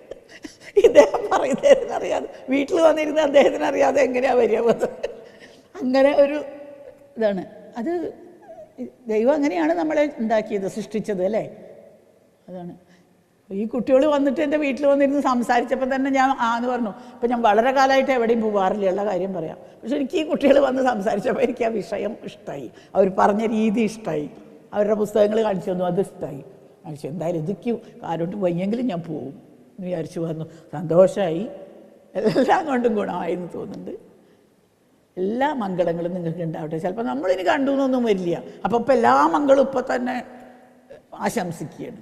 ഇദ്ദേഹം പറയുന്നതിന് അറിയാതെ, വീട്ടിൽ വന്നിരുന്ന അദ്ദേഹത്തിന് അറിയാതെ എങ്ങനെയാണ് വരിക. അങ്ങനെ ഒരു ഇതാണ്. അത് ദൈവം അങ്ങനെയാണ് നമ്മളെ ഉണ്ടാക്കിയത്, സൃഷ്ടിച്ചത് അല്ലേ. അതാണ്. ഈ കുട്ടികൾ വന്നിട്ട് എൻ്റെ വീട്ടിൽ വന്നിരുന്ന് സംസാരിച്ചപ്പോൾ തന്നെ ഞാൻ എന്ന് പറഞ്ഞു. ഇപ്പം ഞാൻ വളരെ കാലമായിട്ട് എവിടെയും പോകാറില്ല, ഉള്ള കാര്യം പറയാം. പക്ഷെ എനിക്ക് ഈ കുട്ടികൾ വന്ന് സംസാരിച്ചപ്പോൾ എനിക്ക് ആ വിഷയം ഇഷ്ടമായി, അവർ പറഞ്ഞ രീതി ഇഷ്ടമായി, അവരുടെ പുസ്തകങ്ങൾ കാണിച്ചു തന്നു, അത് ഇഷ്ടമായി. കാണിച്ചു എന്തായാലും ഇതൊക്കെ ആരോട്ടും വയ്യെങ്കിലും ഞാൻ പോവും എന്ന് വിചാരിച്ചു വന്നു. സന്തോഷമായി, എല്ലാം കൊണ്ടും ഗുണമായി എന്ന് തോന്നുന്നുണ്ട്. എല്ലാ മംഗളങ്ങളും നിങ്ങൾക്ക് ഉണ്ടാവട്ടെ. ചിലപ്പോൾ നമ്മളിനി കണ്ടു എന്നൊന്നും വരില്ല. അപ്പോൾ ഇപ്പം എല്ലാ മംഗളും ഇപ്പം തന്നെ ആശംസിക്കുകയാണ്.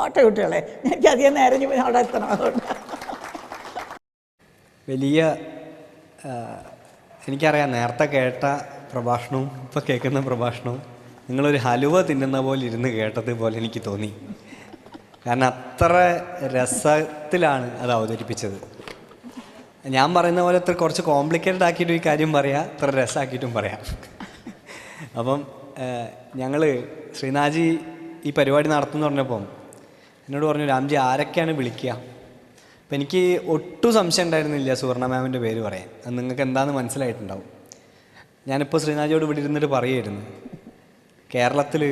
ഓട്ടെ കുട്ടികളെ, എനിക്ക് അധികം നേരം അവിടെ എത്തണം. അതുകൊണ്ട് വലിയ എനിക്കറിയാം, നേരത്തെ കേട്ട പ്രഭാഷണവും ഇപ്പോൾ കേൾക്കുന്ന പ്രഭാഷണവും നിങ്ങളൊരു ഹലുവ തിന്നുന്ന പോലെ ഇരുന്ന് കേട്ടത് പോലെ എനിക്ക് തോന്നി. കാരണം അത്ര രസത്തിലാണ് അത് അവതരിപ്പിച്ചത്. ഞാൻ പറയുന്ന പോലെ ഇത്ര കുറച്ച് കോംപ്ലിക്കേറ്റഡ് ആക്കിയിട്ട് ഈ കാര്യം പറയാം, ഇത്ര രസമാക്കിയിട്ടും പറയാം. അപ്പം ഞങ്ങൾ ശ്രീനാഥ്ജി ഈ പരിപാടി നടത്തുമെന്ന് പറഞ്ഞപ്പം എന്നോട് പറഞ്ഞു, രാംജി ആരൊക്കെയാണ് വിളിക്കുക. അപ്പം എനിക്ക് ഒട്ടും സംശയം ഉണ്ടായിരുന്നില്ല സുവർണ മാമിൻ്റെ പേര് പറയാൻ. അത് നിങ്ങൾക്ക് എന്താണെന്ന് മനസ്സിലായിട്ടുണ്ടാവും. ഞാനിപ്പോൾ ശ്രീനാഥ്ജിയോട് ഇവിടെ ഇരുന്നിട്ട് പറയുമായിരുന്നു, കേരളത്തിൽ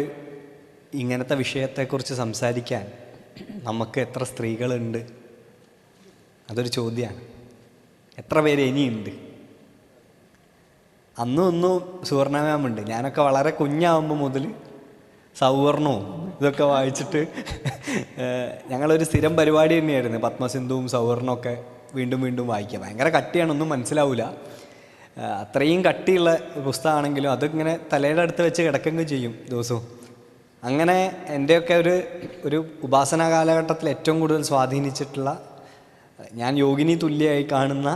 ഇങ്ങനത്തെ വിഷയത്തെക്കുറിച്ച് സംസാരിക്കാൻ നമുക്ക് എത്ര സ്ത്രീകളുണ്ട്, അതൊരു ചോദ്യമാണ്. എത്ര പേര് ഇനിയുണ്ട്? അന്നും സുവർണ മാമുണ്ട്. ഞാനൊക്കെ വളരെ കുഞ്ഞാവുമ്പോൾ മുതൽ സൗവർണവും ഇതൊക്കെ വായിച്ചിട്ട് ഞങ്ങളൊരു സ്ഥിരം പരിപാടി തന്നെയായിരുന്നു. പത്മസിന്ധുവും സൗവർണമൊക്കെ വീണ്ടും വീണ്ടും വായിക്കുക. ഭയങ്കര കട്ടിയാണ്, ഒന്നും മനസ്സിലാവില്ല. അത്രയും കട്ടിയുള്ള പുസ്തകമാണെങ്കിലും അതിങ്ങനെ തലയുടെ അടുത്ത് വെച്ച് കിടക്കുകയും ചെയ്യും ദിവസവും. അങ്ങനെ എൻ്റെയൊക്കെ ഒരു ഉപാസനാ കാലഘട്ടത്തിൽ ഏറ്റവും കൂടുതൽ സ്വാധീനിച്ചിട്ടുള്ള, ഞാൻ യോഗിനി തുല്യമായി കാണുന്ന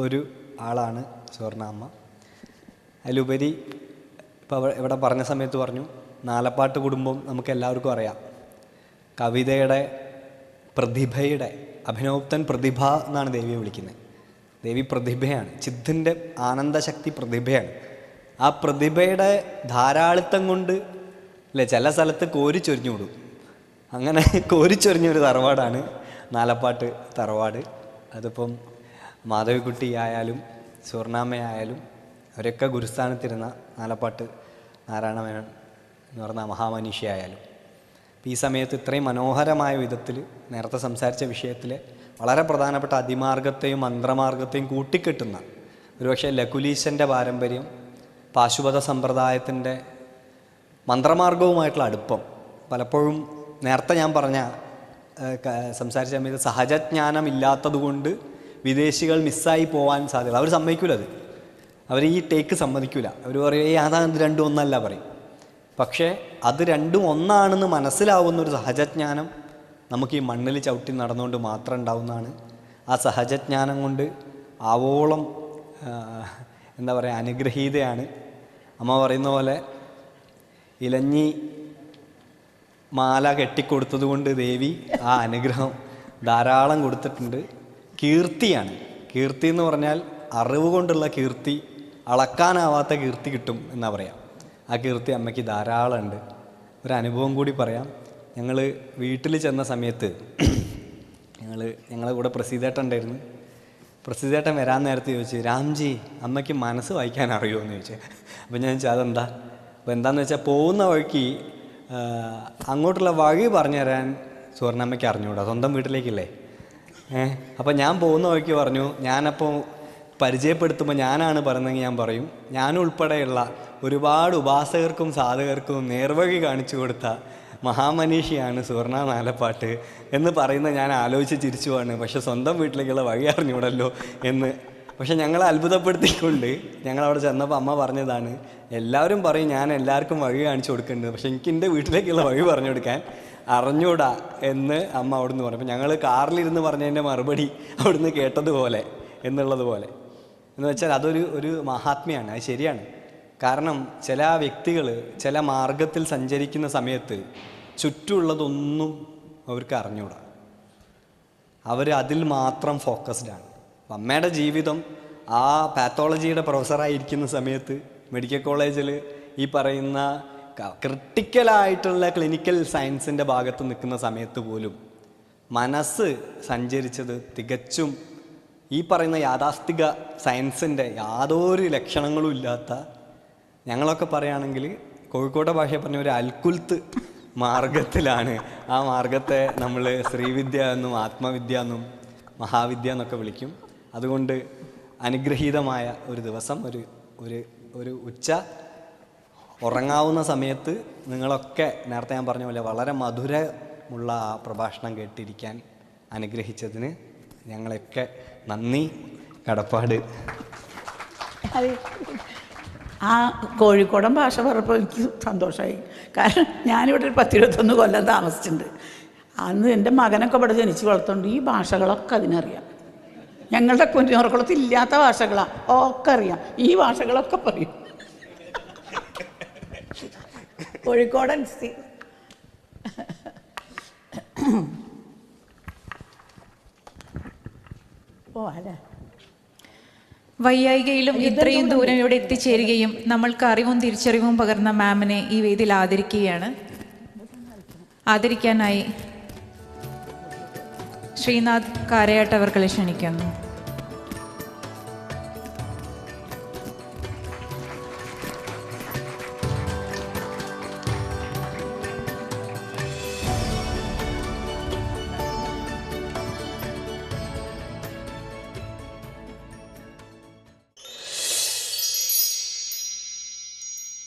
ഒരു ആളാണ് സുവർണാമ്മ. അതിലുപരി ഇപ്പോൾ ഇവിടെ പറഞ്ഞ സമയത്ത് പറഞ്ഞു, നാലപ്പാട്ട് കുടുംബം നമുക്ക് എല്ലാവർക്കും അറിയാം. കവിതയുടെ പ്രതിഭയുടെ അഭിനവോക്തൻ പ്രതിഭ എന്നാണ് ദേവിയെ വിളിക്കുന്നത്. ദേവി പ്രതിഭയാണ്, ചിത്തിൻ്റെ ആനന്ദശക്തി പ്രതിഭയാണ്. ആ പ്രതിഭയുടെ ധാരാളിത്തം കൊണ്ട് അല്ലേ ചില സ്ഥലത്ത് കോരിച്ചൊരിഞ്ഞു വിടും. അങ്ങനെ കോരിച്ചൊരിഞ്ഞൊരു തറവാടാണ് നാലപ്പാട്ട് തറവാട്. അതിപ്പം മാധവിക്കുട്ടി ആയാലും സുവർണാമ്മയായാലും അവരൊക്കെ ഗുരുസ്ഥാനത്തിരുന്ന നാലപ്പാട്ട് നാരായണമേനോൻ എന്ന് പറഞ്ഞ മഹാമനീഷിയായാലും ഈ സമയത്ത് ഇത്രയും മനോഹരമായ വിധത്തിൽ നേരത്തെ സംസാരിച്ച വിഷയത്തിൽ വളരെ പ്രധാനപ്പെട്ട അതിമാർഗത്തെയും മന്ത്രമാർഗത്തെയും കൂട്ടിക്കെട്ടുന്ന, ഒരുപക്ഷെ ലകുലീശൻ്റെ പാരമ്പര്യം, പാശുപത സമ്പ്രദായത്തിൻ്റെ മന്ത്രമാർഗവുമായിട്ടുള്ള അടുപ്പം പലപ്പോഴും നേരത്തെ ഞാൻ പറഞ്ഞ സംസാരിച്ച സമയത്ത് സഹജജ്ഞാനം ഇല്ലാത്തതുകൊണ്ട് വിദേശികൾ മിസ്സായി പോകാൻ സാധ്യത. അവർ സമ്മതിക്കില്ല, അവർ ഈ ടേക്ക് സമ്മതിക്കില്ല. അവർ പറയും അതാ ഇത് രണ്ടും ഒന്നല്ല പറയും. പക്ഷേ അത് രണ്ടും ഒന്നാണെന്ന് മനസ്സിലാവുന്നൊരു സഹജജ്ഞാനം നമുക്ക് ഈ മണ്ണിൽ ചവിട്ടി നടന്നുകൊണ്ട് മാത്രം ഉണ്ടാവുന്നതാണ്. ആ സഹജജ്ഞാനം കൊണ്ട് ആവോളം എന്താ പറയുക അനുഗ്രഹീതയാണ്. അമ്മ പറയുന്ന പോലെ ഇലഞ്ഞി മാല കെട്ടിക്കൊടുത്തത് കൊണ്ട് ദേവി ആ അനുഗ്രഹം ധാരാളം കൊടുത്തിട്ടുണ്ട്. കീർത്തിയാണ്. കീർത്തി എന്ന് പറഞ്ഞാൽ അറിവ് കൊണ്ടുള്ള കീർത്തി, അളക്കാനാവാത്ത കീർത്തി കിട്ടും എന്നാ പറയാം. ആ കീർത്തി അമ്മയ്ക്ക് ധാരാളം ഉണ്ട്. ഒരു അനുഭവം കൂടി പറയാം. ഞങ്ങൾ വീട്ടിൽ ചെന്ന സമയത്ത് ഞങ്ങളെ കൂടെ പ്രസീതേട്ടൻ ഉണ്ടായിരുന്നു. പ്രസീതേട്ടൻ വരാൻ നേരത്തെ ചോദിച്ചു, രാംജി അമ്മയ്ക്ക് മനസ്സ് വായിക്കാൻ അറിയുമോ എന്ന് ചോദിച്ചു. അപ്പം ഞാൻ ചോദിച്ചാൽ അതെന്താ? അപ്പോൾ എന്താണെന്ന് വെച്ചാൽ പോകുന്ന വഴിക്ക് അങ്ങോട്ടുള്ള വഴി പറഞ്ഞു തരാൻ സുവർണ്ണമ്മയ്ക്ക് അറിഞ്ഞുകൂടാ, സ്വന്തം വീട്ടിലേക്കില്ലേ. അപ്പം ഞാൻ പോകുന്ന വഴിക്ക് പറഞ്ഞു, ഞാനപ്പോൾ പരിചയപ്പെടുത്തുമ്പോൾ ഞാനാണ് പറയുന്നതെങ്കിൽ ഞാൻ പറയും, ഞാനുൾപ്പെടെയുള്ള ഒരുപാട് ഉപാസകർക്കും സാധകർക്കും നേർവഴി കാണിച്ചു കൊടുത്ത മഹാമനീഷിയാണ് സുവർണ നാലപ്പാട്ട് എന്ന് പറയുന്നത് ഞാൻ ആലോചിച്ച് ചിരിച്ചു പോവാണ്. പക്ഷെ സ്വന്തം വീട്ടിലേക്കുള്ള വഴി അറിഞ്ഞൂടല്ലോ എന്ന്. പക്ഷെ ഞങ്ങളെ അത്ഭുതപ്പെടുത്തിക്കൊണ്ട് ഞങ്ങളവിടെ ചെന്നപ്പോൾ അമ്മ പറഞ്ഞതാണ്, എല്ലാവരും പറയും ഞാൻ എല്ലാവർക്കും വഴി കാണിച്ചു കൊടുക്കുന്നുണ്ട്, പക്ഷെ എനിക്ക് എൻ്റെ വീട്ടിലേക്കുള്ള വഴി പറഞ്ഞു കൊടുക്കാൻ അറിഞ്ഞൂടാ എന്ന് അമ്മ അവിടുന്ന് പറഞ്ഞു. അപ്പം ഞങ്ങൾ കാറിലിരുന്ന് പറഞ്ഞതിൻ്റെ മറുപടി അവിടുന്ന് കേട്ടതുപോലെ എന്നുള്ളതുപോലെ എന്ന് വെച്ചാൽ അതൊരു മഹാത്മ്യമാണ്. അത് ശരിയാണ്. കാരണം ചില വ്യക്തികൾ ചില മാർഗത്തിൽ സഞ്ചരിക്കുന്ന സമയത്ത് ചുറ്റുമുള്ളതൊന്നും അവർക്ക് അറിഞ്ഞൂടാ. അവർ അതിൽ മാത്രം ഫോക്കസ്ഡാണ്. അമ്മയുടെ ജീവിതം ആ പാത്തോളജിയുടെ പ്രൊഫസറായിരിക്കുന്ന സമയത്ത് മെഡിക്കൽ കോളേജിൽ ഈ പറയുന്ന ക്രിട്ടിക്കലായിട്ടുള്ള ക്ലിനിക്കൽ സയൻസിൻ്റെ ഭാഗത്ത് നിൽക്കുന്ന സമയത്ത് പോലും മനസ്സ് സഞ്ചരിച്ചത് തികച്ചും ഈ പറയുന്ന യാഥാസ്ഥിക സയൻസിൻ്റെ യാതൊരു ലക്ഷണങ്ങളും ഇല്ലാത്ത, ഞങ്ങളൊക്കെ പറയുകയാണെങ്കിൽ കോഴിക്കോട്ടെ ഭാഷയെ പറഞ്ഞ ഒരു അൽക്കുൽത്ത് മാർഗത്തിലാണ്. ആ മാർഗത്തെ നമ്മൾ ശ്രീവിദ്യ എന്നും ആത്മവിദ്യ എന്നും മഹാവിദ്യ എന്നൊക്കെ വിളിക്കും. അതുകൊണ്ട് അനുഗ്രഹീതമായ ഒരു ദിവസം, ഒരു ഉച്ച ഉറങ്ങാവുന്ന സമയത്ത് നിങ്ങളൊക്കെ നേരത്തെ ഞാൻ പറഞ്ഞ പോലെ വളരെ മധുരമുള്ള ആ പ്രഭാഷണം കേട്ടിരിക്കാൻ അനുഗ്രഹിച്ചതിന് ഞങ്ങളൊക്കെ നന്ദി, കടപ്പാട്. ആ കോഴിക്കോടൻ ഭാഷ പറഞ്ഞപ്പോൾ എനിക്ക് സന്തോഷമായി. കാരണം ഞാനിവിടെ ഒരു 10-21 കൊല്ലം താമസിച്ചിട്ടുണ്ട്. അന്ന് എൻ്റെ മകനൊക്കെ ഇവിടെ ജനിച്ച് വളർത്തുകൊണ്ട് ഈ ഭാഷകളൊക്കെ അതിനറിയാം. ഞങ്ങളുടെ കുഞ്ഞോർക്കുളത്ത് ഇല്ലാത്ത ഭാഷകളാണ്, ഒക്കെ അറിയാം. ഈ ഭാഷകളൊക്കെ പറയും. കോഴിക്കോടൻ ഓ അല്ലേ. വൈയായികയിലും ഇത്രയും ദൂരം ഇവിടെ എത്തിച്ചേരുകയും നമ്മൾക്ക് അറിവും തിരിച്ചറിവും പകർന്ന മാമിനെ ഈ വേദിയിൽ ആദരിക്കുകയാണ്. ആദരിക്കാനായി ശ്രീനാഥ് കാരയാട്ട് അവർകളെ ക്ഷണിക്കുന്നു.